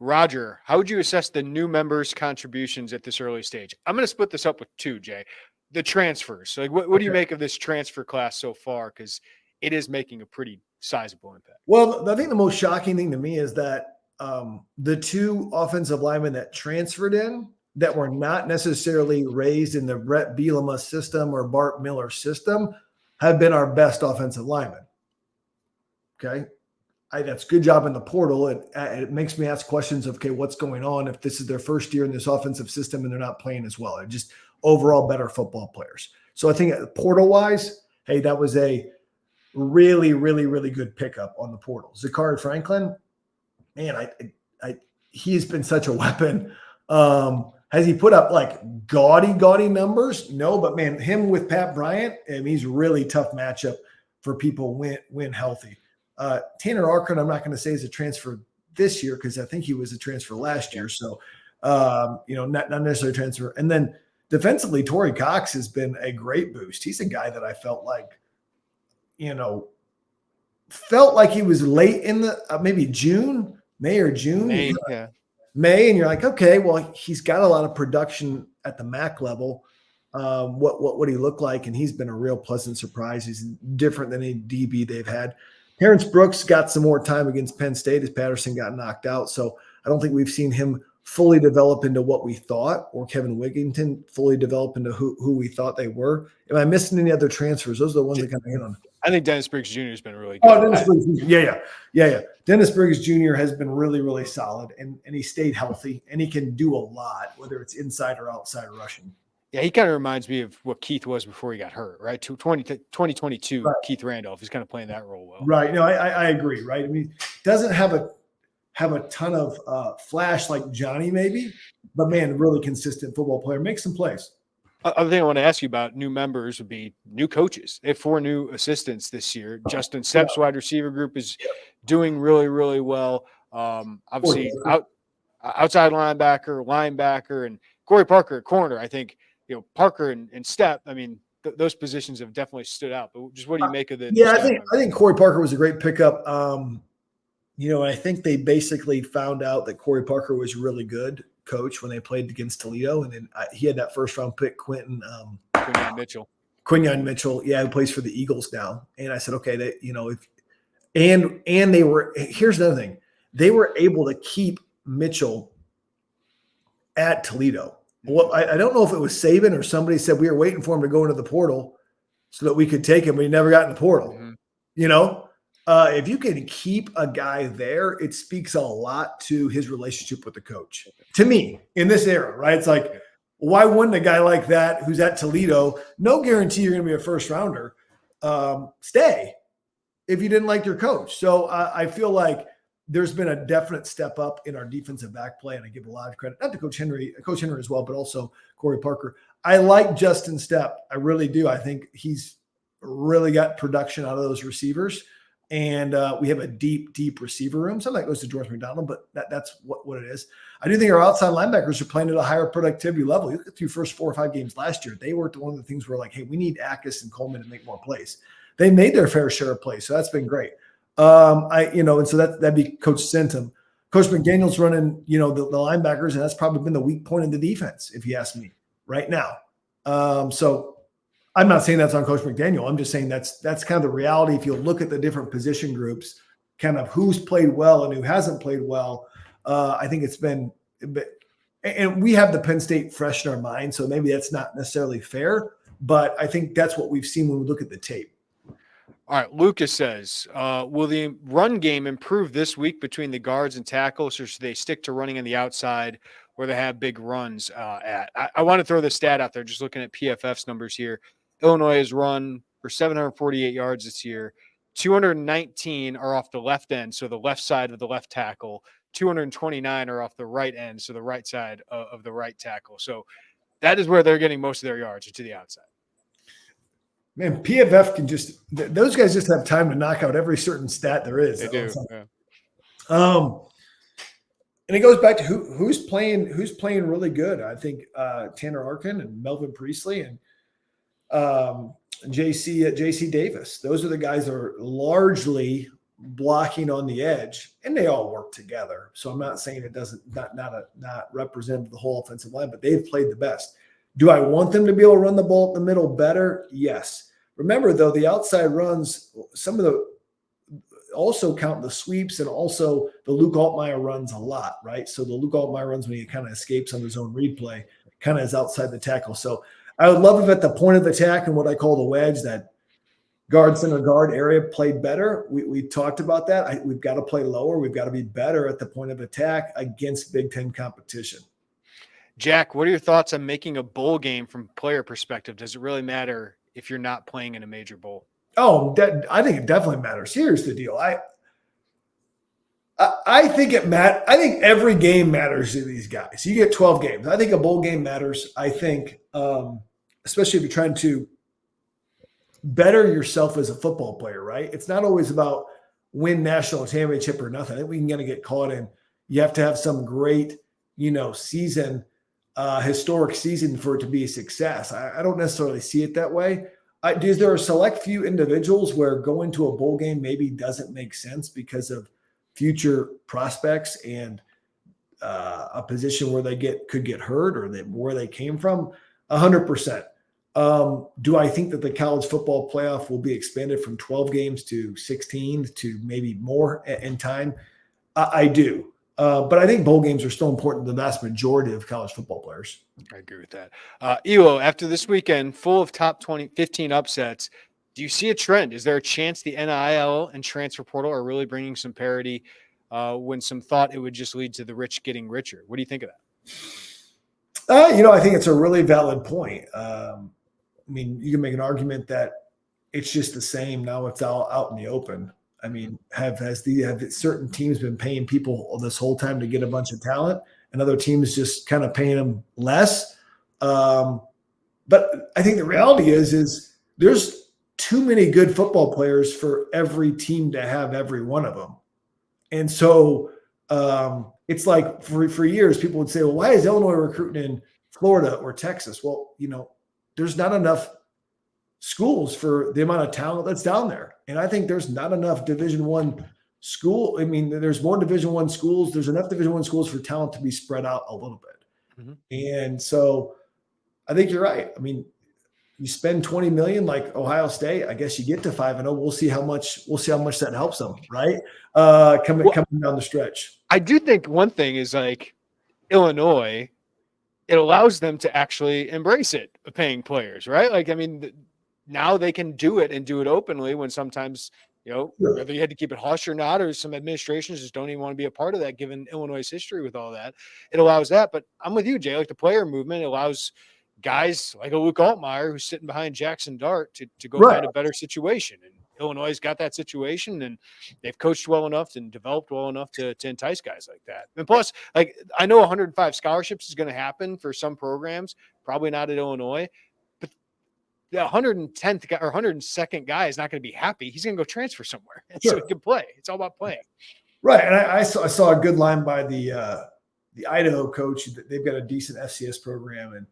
Roger, how would you assess the new members' contributions at this early stage? I'm going to split this up with 2, Jay. The transfers. So what do you make of this transfer class so far? Because it is making a pretty sizable impact. Well, I think the most shocking thing to me is that the 2 offensive linemen that transferred in that were not necessarily raised in the Brett Bielema system or Bart Miller system have been our best offensive linemen. Okay. That's a good job in the portal. It makes me ask questions of, okay, what's going on if this is their first year in this offensive system and they're not playing as well? They're just overall better football players. So I think portal-wise, hey, that was a really, really, really good pickup on the portal. Zachary Franklin, man, he has been such a weapon Has he put up like gaudy numbers? No, but man, him with Pat Bryant, and he's really tough matchup for people when healthy. Tanner Arkin, I'm not going to say is a transfer this year because I think he was a transfer last year. So, not necessarily transfer. And then defensively, Torrey Cox has been a great boost. He's a guy that I felt like he was late in the maybe May or June. May, and you're like, okay, well, he's got a lot of production at the MAC level. What he looked like, and he's been a real pleasant surprise. He's different than any DB they've had. Terrence Brooks got some more time against Penn State as Patterson got knocked out, so I don't think we've seen him fully develop into what we thought, or Kevin Wigginton fully develop into who we thought they were. Am I missing any other transfers? Those are the ones that kind of hit on. I think Dennis Briggs Jr. has been really good. Oh, Dennis Briggs, yeah. Dennis Briggs Jr. has been really, really solid, and he stayed healthy, and he can do a lot, whether it's inside or outside rushing. Yeah, he kind of reminds me of what Keith was before he got hurt, right? 2022, right. Keith Randolph. He's kind of playing that role well. Right. No, I agree, right? I mean, doesn't have a ton of flash like Johnny maybe, but man, really consistent football player. Makes some plays. Other thing I want to ask you about new members would be new coaches. They have 4 new assistants this year. Justin Stepp's wide receiver group is doing really, really well. Obviously, outside linebacker, and Corey Parker at corner. I think Parker and Stepp. I mean, those positions have definitely stood out. But just what do you make of the? Yeah, I think Corey Parker was a great pickup. I think they basically found out that Corey Parker was really good coach when they played against Toledo, and then he had that first round pick, Quinyon Mitchell, who plays for the Eagles now. And I said, okay, here's another thing, they were able to keep Mitchell at Toledo. Well, I don't know if it was Saban or somebody said we were waiting for him to go into the portal so that we could take him, but he never got in the portal. Mm-hmm. If you can keep a guy there, it speaks a lot to his relationship with the coach. To me, in this era, right? It's like, why wouldn't a guy like that who's at Toledo, no guarantee you're going to be a first rounder, stay if you didn't like your coach? So I feel like there's been a definite step up in our defensive back play, and I give a lot of credit, not to Coach Henry as well, but also Corey Parker. I like Justin Stepp. I really do. I think he's really got production out of those receivers. And we have a deep receiver room. Some of that goes to George McDonald, but that's what it is. I do think our outside linebackers are playing at a higher productivity level. You look at the first 4 or 5 games last year, they were one of the things where like, hey, we need Akis and Coleman to make more plays. They made their fair share of plays, so that's been great. And so that'd be Coach Centum. Coach McDaniel's running, the linebackers, and that's probably been the weak point of the defense, if you ask me right now. So I'm not saying that's on Coach McDaniel. I'm just saying that's kind of the reality. If you look at the different position groups, kind of who's played well and who hasn't played well, I think it's been – and we have the Penn State fresh in our mind, so maybe that's not necessarily fair, but I think that's what we've seen when we look at the tape. All right, Lucas says, will the run game improve this week between the guards and tackles, or should they stick to running on the outside where they have big runs at? I want to throw this stat out there, just looking at PFF's numbers here. Illinois has run for 748 yards this year. 219 are off the left end, so the left side of the left tackle. 229 are off the right end, so the right side of the right tackle. So that is where they're getting most of their yards, to the outside. Man, PFF can those guys just have time to knock out every certain stat there is. They do. Yeah. And it goes back to who's playing really good. I think Tanner Arkin and Melvin Priestley and JC Davis. Those are the guys that are largely blocking on the edge, and they all work together. So I'm not saying it doesn't not represent the whole offensive line, but they've played the best. Do I want them to be able to run the ball in the middle better? Yes. Remember though, the outside runs, some of the also count the sweeps and also the Luke Altmaier runs a lot, right? So the Luke Altmaier runs when he kind of escapes on his own read play, kind of is outside the tackle. So I would love if at the point of attack and what I call the wedge, that guard, center guard area played better. We talked about that. We've got to play lower. We've got to be better at the point of attack against Big Ten competition. Jack, what are your thoughts on making a bowl game from player perspective? Does it really matter if you're not playing in a major bowl? Oh, I think it definitely matters. Here's the deal. I think I think every game matters to these guys. You get 12 games. I think a bowl game matters. I think, especially if you're trying to better yourself as a football player, right? It's not always about win national championship or nothing. I think we can kind of get caught in. You have to have some great, season, historic season for it to be a success. I don't necessarily see it that way. Is there a select few individuals where going to a bowl game maybe doesn't make sense because of future prospects and a position where they could get hurt or where they came from? 100%. Do I think that the college football playoff will be expanded from 12 games to 16 to maybe more in time? I do. But I think bowl games are still important to the vast majority of college football players. I agree with that. Elo, after this weekend, full of top 15 upsets, do you see a trend? Is there a chance the NIL and transfer portal are really bringing some parity when some thought it would just lead to the rich getting richer? What do you think of that? I think it's a really valid point. You can make an argument that it's just the same. Now it's all out in the open. Have certain teams been paying people this whole time to get a bunch of talent and other teams just kind of paying them less? But I think the reality is there's too many good football players for every team to have every one of them. And so it's like for years, people would say, well, why is Illinois recruiting in Florida or Texas? Well, there's not enough schools for the amount of talent that's down there. And I think there's not enough Division I school. There's more Division I schools. There's enough Division I schools for talent to be spread out a little bit. Mm-hmm. And so I think you're right. You spend $20 million like Ohio State, I guess you get to 5-0. We'll see how much that helps them, right? Coming down the stretch. I do think one thing is like Illinois, it allows them to actually embrace it, paying players, right? Now they can do it and do it openly when sometimes, whether you had to keep it hush or not, or some administrations just don't even want to be a part of that, given Illinois' history with all that. It allows that. But I'm with you, Jay. Like the player movement allows guys like a Luke Altmaier who's sitting behind Jackson Dart to go find a better situation. And Illinois has got that situation, and they've coached well enough and developed well enough to entice guys like that. And plus, I know 105 scholarships is going to happen for some programs, probably not at Illinois, but the 110th guy or 102nd guy is not going to be happy. He's going to go transfer somewhere so he can play. It's all about playing. Right. And I saw a good line by the Idaho coach. They've got a decent FCS program, and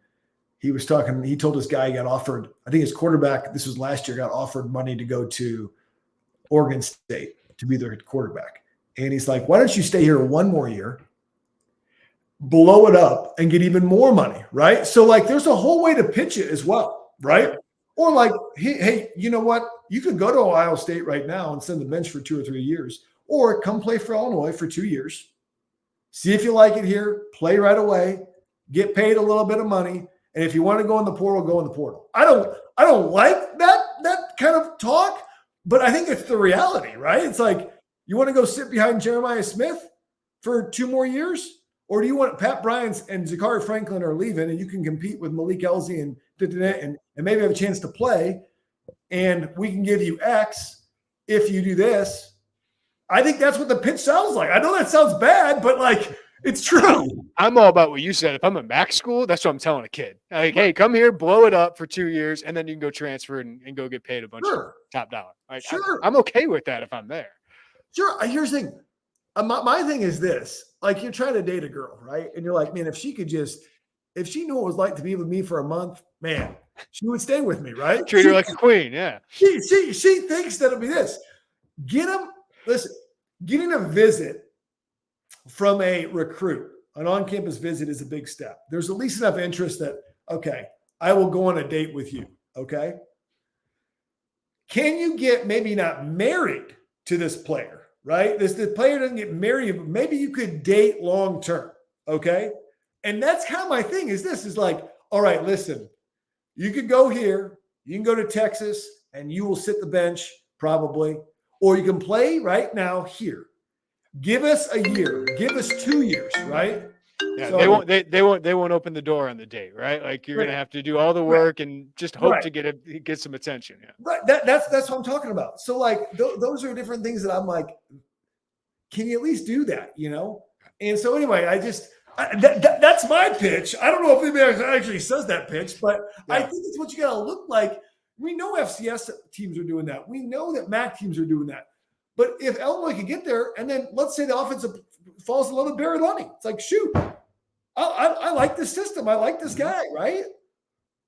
he told this guy he got offered, I think his quarterback, this was last year, got offered money to go to Oregon State to be their quarterback. And he's like, why don't you stay here one more year, blow it up, and get even more money, right? So, there's a whole way to pitch it as well, right? Or hey, you know what? You could go to Ohio State right now and send the bench for 2 or 3 years, or come play for Illinois for 2 years. See if you like it here, play right away, get paid a little bit of money. And if you want to go in the portal, go in the portal. I don't like that kind of talk, but I think it's the reality, right? It's like, you want to go sit behind Jeremiah Smith for 2 more years? Or do you want Pat Bryant and Zachary Franklin are leaving and you can compete with Malik Elzy and maybe have a chance to play, and we can give you X if you do this? I think that's what the pitch sounds like. I know that sounds bad, but it's true. I'm all about what you said. If I'm at Mac school, that's what I'm telling a kid. Hey, come here, blow it up for 2 years, and then you can go transfer and go get paid a bunch of top dollar. Sure. I'm okay with that if I'm there. Sure. Here's the thing. My thing is this. You're trying to date a girl, right? And you're like, man, if she knew what it was like to be with me for a month, man, she would stay with me, right? Treat her like a queen, yeah. She thinks that it'll be this. Getting a visit from a recruit, an on-campus visit, is a big step. There's at least enough interest that, okay, I will go on a date with you, okay? Can you get maybe not married to this player, right? The player doesn't get married, but maybe you could date long-term, okay? And that's kind of my thing is all right, listen, you could go here, you can go to Texas, and you will sit the bench probably, or you can play right now here. Give us a year. Give us 2 years, right? Yeah, so, they won't open the door on the date, right? You're going to have to do all the work and just hope to get some attention. Yeah. Right. That's what I'm talking about. So those are different things that I'm like, can you at least do that? And so anyway, that's my pitch. I don't know if anybody actually says that pitch, but I think it's what you got to look like. We know FCS teams are doing that. We know that MAC teams are doing that. But if Illinois can get there, and then let's say the offense falls in love with Barry Lunny, it's like, shoot, I like this system. I like this guy, right?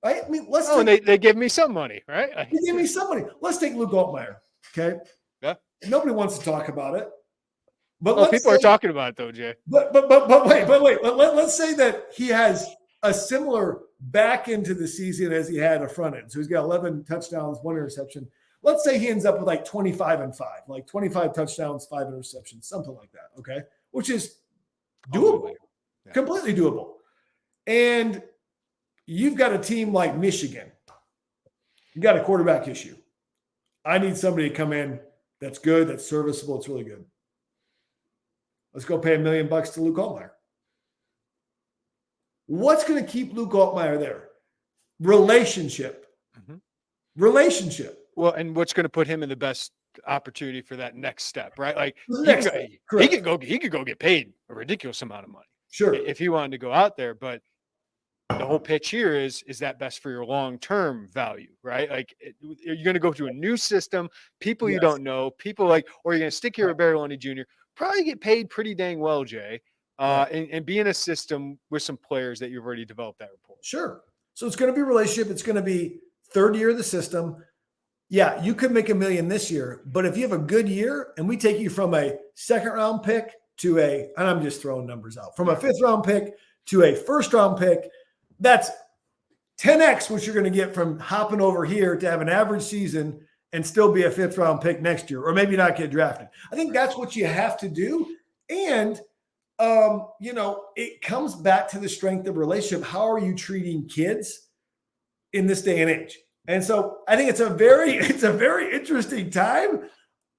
Right? I mean, and they give me some money, right? They give me some money. Let's take Luke Altmaier, okay? Yeah. Nobody wants to talk about it. But people are talking about it, though, Jay. But wait. Let's say that he has a similar back into the season as he had a front end. So he's got 11 touchdowns, 1 interception. Let's say he ends up with like 25-5, like 25 touchdowns, 5 interceptions, something like that, okay? Which is doable, completely doable. And you've got a team like Michigan. You got a quarterback issue. I need somebody to come in that's good, that's serviceable, it's really good. Let's go pay $1 million to Luke Altmaier. What's going to keep Luke Altmaier there? Relationship. Mm-hmm. Relationship. Well, and what's going to put him in the best opportunity for that next step, right? Like he could go get paid a ridiculous amount of money. Sure. If he wanted to go out there, but the whole pitch here is that best for your long-term value, right? Like you're going to go to a new system, people you don't know, people or you're going to stick here with Barry Lunny Jr., probably get paid pretty dang well, Jay, and be in a system with some players that you've already developed that rapport. Sure. So it's going to be a relationship. It's going to be third year of the system. Yeah, you could make $1 million this year, but if you have a good year and we take you from a second-round pick to and I'm just throwing numbers out, from a fifth-round pick to a first-round pick, that's 10x what you're going to get from hopping over here to have an average season and still be a fifth-round pick next year, or maybe not get drafted. I think that's what you have to do. And, it comes back to the strength of relationship. How are you treating kids in this day and age? And so I think it's a very interesting time.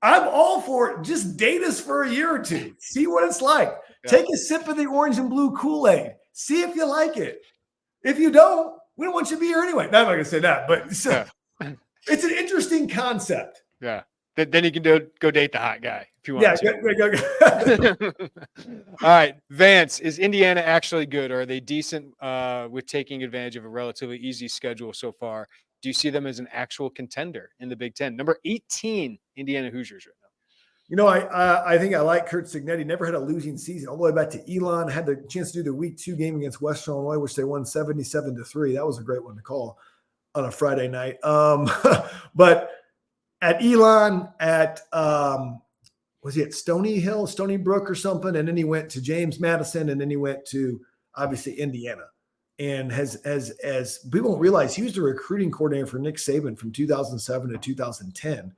I'm all for it. Just date us for a year or two. See what it's like. Yeah. Take a sip of the orange and blue Kool-Aid. See if you like it. If you don't, we don't want you to be here anyway. No, I'm not going to say that, but it's an interesting concept. Yeah. Then you can go date the hot guy if you want to. Go. All right. Vance, is Indiana actually good? Or are they decent with taking advantage of a relatively easy schedule so far? Do you see them as an actual contender in the Big Ten? Number 18, Indiana Hoosiers right now. I think I like Kurt Signetti. Never had a losing season all the way back to Elon. Had the chance to do the week 2 game against Western Illinois, which they won 77-3. That was a great one to call on a Friday night. But at Elon, was he at Stony Brook or something? And then he went to James Madison, and then he went to obviously Indiana. And as people don't realize, he was the recruiting coordinator for Nick Saban from 2007 to 2010.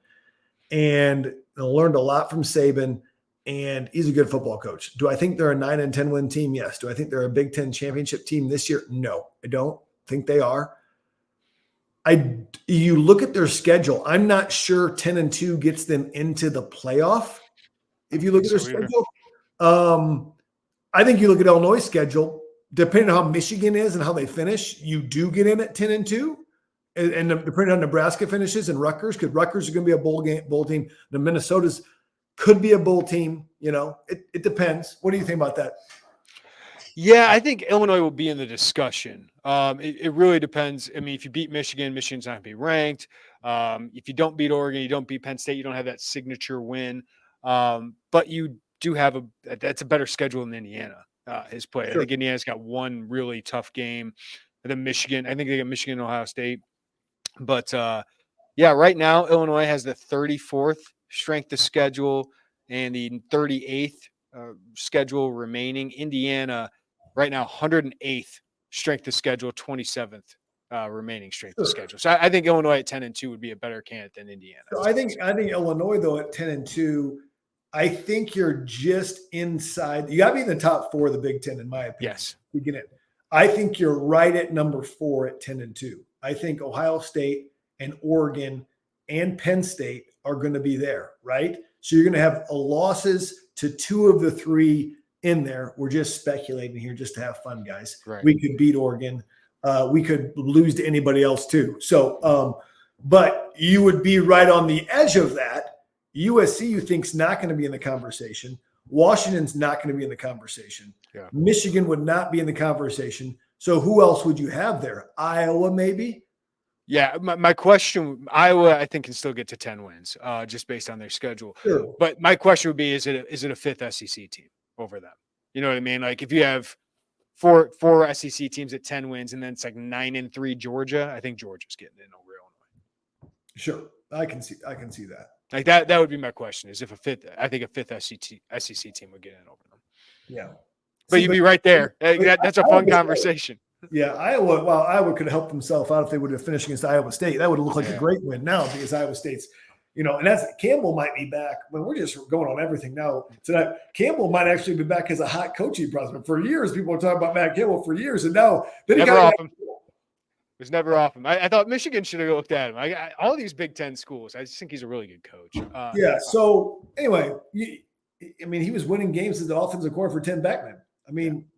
And I learned a lot from Saban, and he's a good football coach. Do I think they're a 9 and 10 win team? Yes. Do I think they're a Big Ten championship team this year? No, I don't think they are. You look at their schedule. I'm not sure 10-2 gets them into the playoff. If you look at their schedule, I think you look at Illinois' schedule. Depending on how Michigan is and how they finish, you do get in at 10-2. And depending on Nebraska finishes and Rutgers, because Rutgers is going to be a bowl team. The Minnesota's could be a bowl team. It depends. What do you think about that? Yeah, I think Illinois will be in the discussion. It really depends. I mean, if you beat Michigan, Michigan's not going to be ranked. If you don't beat Oregon, you don't beat Penn State, you don't have that signature win. But you do have that's a better schedule than Indiana. His play. Sure. I think Indiana's got one really tough game. And then Michigan, I think they got Michigan and Ohio State. But right now Illinois has the 34th strength of schedule and the 38th schedule remaining. Indiana right now 108th strength of schedule, 27th remaining strength of schedule. So I think Illinois at 10-2 would be a better candidate than Indiana. So I think Illinois though at 10-2. I think you're just inside. You got to be in the top 4 of the Big Ten, in my opinion. Yes. We get in. I think you're right at number 4 at 10-2. I think Ohio State and Oregon and Penn State are going to be there, right? So you're going to have losses to 2 of the 3 in there. We're just speculating here just to have fun, guys. Right. We could beat Oregon. We could lose to anybody else too. So, but you would be right on the edge of that. USC, you think, is not going to be in the conversation. Washington's not going to be in the conversation. Yeah. Michigan would not be in the conversation. So who else would you have there? Iowa, maybe? Yeah, my question, Iowa, I think can still get to 10 wins, just based on their schedule. Sure. But my question would be, is it a fifth SEC team over them? You know what I mean? Like if you have four SEC teams at 10 wins, and then it's like 9-3 Georgia, I think Georgia's getting in over Illinois. Sure, I can see that. Like that would be my question: is if a fifth SEC team would get in over them. Yeah, but you'd be right there. That's a fun conversation. Yeah, Iowa could have helped themselves out if they would have finished against Iowa State. That would have looked like a great win now because Iowa State's, and that's Campbell might be back. When we're just going on everything now tonight, Campbell might actually be back as a hot coaching prospect. For years, people were talking about Matt Campbell for years, and now then he got off him. It was never off him. I thought Michigan should have looked at him. All these Big Ten schools, I just think he's a really good coach. So anyway, he was winning games as the offensive coordinator for Tim Beckman.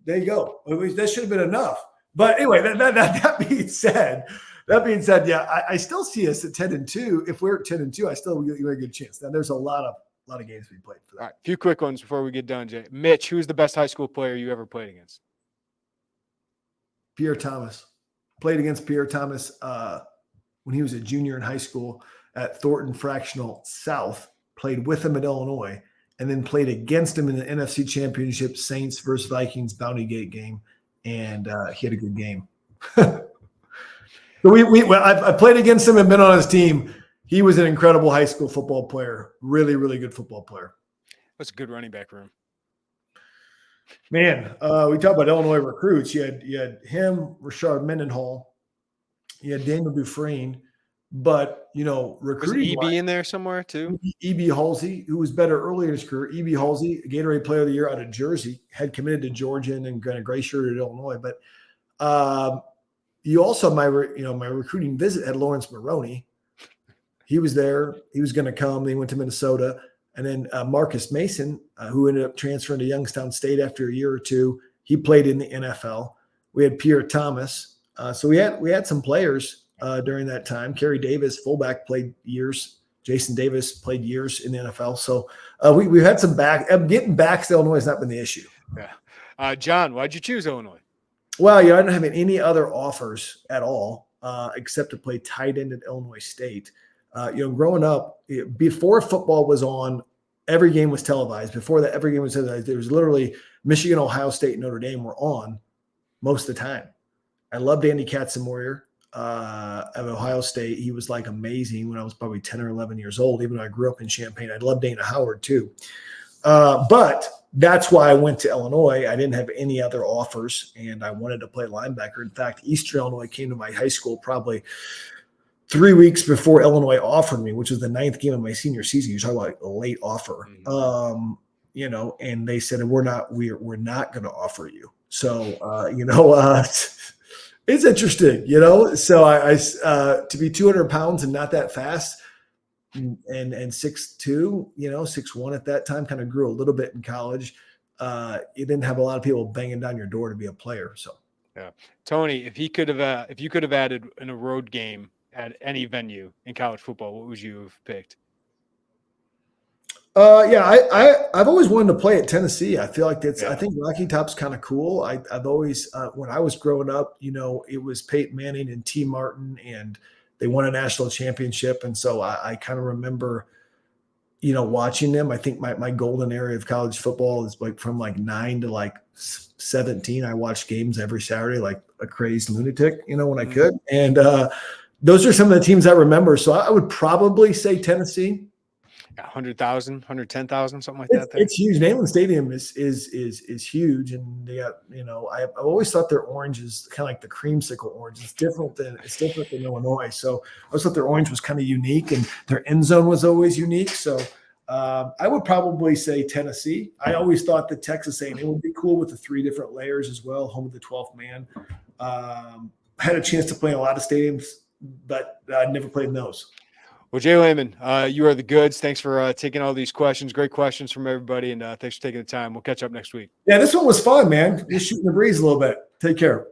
There you go. That should have been enough. But anyway, that being said, yeah, I still see us at 10-2. If we're at 10-2, I still give you a good chance. Now there's a lot of games we played for that. All right, a few quick ones before we get done, Jay. Mitch, who's the best high school player you ever played against? Pierre Thomas. Played against Pierre Thomas when he was a junior in high school at Thornton Fractional South. Played with him at Illinois, and then played against him in the NFC Championship, Saints versus Vikings Bounty Gate game. And he had a good game. So I played against him and been on his team. He was an incredible high school football player. Really, really good football player. That's a good running back room. Man, we talk about Illinois recruits. You had him, Rashard Mendenhall. You had Daniel Dufresne. But, recruiting. Was EB in there somewhere too? EB Halsey, who was better earlier in his career. EB Halsey, Gatorade Player of the Year out of Jersey, had committed to Georgia and got a gray shirt at Illinois. But you also, my recruiting visit had Lawrence Maroney. He was there. He was going to come. They went to Minnesota. And then Marcus Mason, who ended up transferring to Youngstown State after a year or two. He played in the NFL. We had Pierre Thomas. So we had some players during that time. Kerry Davis, fullback, played years. Jason Davis played years in the NFL. So we've had some back. Getting backs to Illinois has not been the issue. Yeah. John, why'd you choose Illinois? Well, I didn't have any other offers at all except to play tight end at Illinois State. Growing up, before football was on, every game was televised. Before that, every game was televised. There was literally Michigan, Ohio State, and Notre Dame were on most of the time. I loved Andy Katzenmoyer at Ohio State. He was like amazing when I was probably 10 or 11 years old, even though I grew up in Champaign. I loved Dana Howard too. But that's why I went to Illinois. I didn't have any other offers, and I wanted to play linebacker. In fact, Eastern Illinois came to my high school probably 3 weeks before Illinois offered me, which was the 9th game of my senior season. You're talking about a late offer, and they said, we're not going to offer you. So, it's interesting, So I to be 200 pounds and not that fast, and 6'2", 6'1" at that time, kind of grew a little bit in college. You didn't have a lot of people banging down your door to be a player. So, yeah, Tony, if you could have added in a road game at any venue in college football, what would you have picked? I've always wanted to play at Tennessee. I feel like I think Rocky Top's kind of cool. I've always, when I was growing up, it was Peyton Manning and T. Martin, and they won a national championship. And so I kind of remember, watching them. I think my golden era of college football is like from like 9 to like 17. I watched games every Saturday, like a crazed lunatic, when I could. And those are some of the teams I remember. So I would probably say Tennessee. 100,000, 110,000, something like that. It's huge. Neyland Stadium is huge, and they got I've always thought their orange is kind of like the creamsicle orange. It's different than Illinois. So I always thought their orange was kind of unique, and their end zone was always unique. So I would probably say Tennessee. I always thought that Texas A&M would be cool with the 3 different layers as well, home of the 12th man. Had a chance to play in a lot of stadiums, but I never played in those. Well, J Leman, you are the goods. Thanks for taking all these questions. Great questions from everybody, and thanks for taking the time. We'll catch up next week. Yeah, this one was fun, man. Just shooting the breeze a little bit. Take care.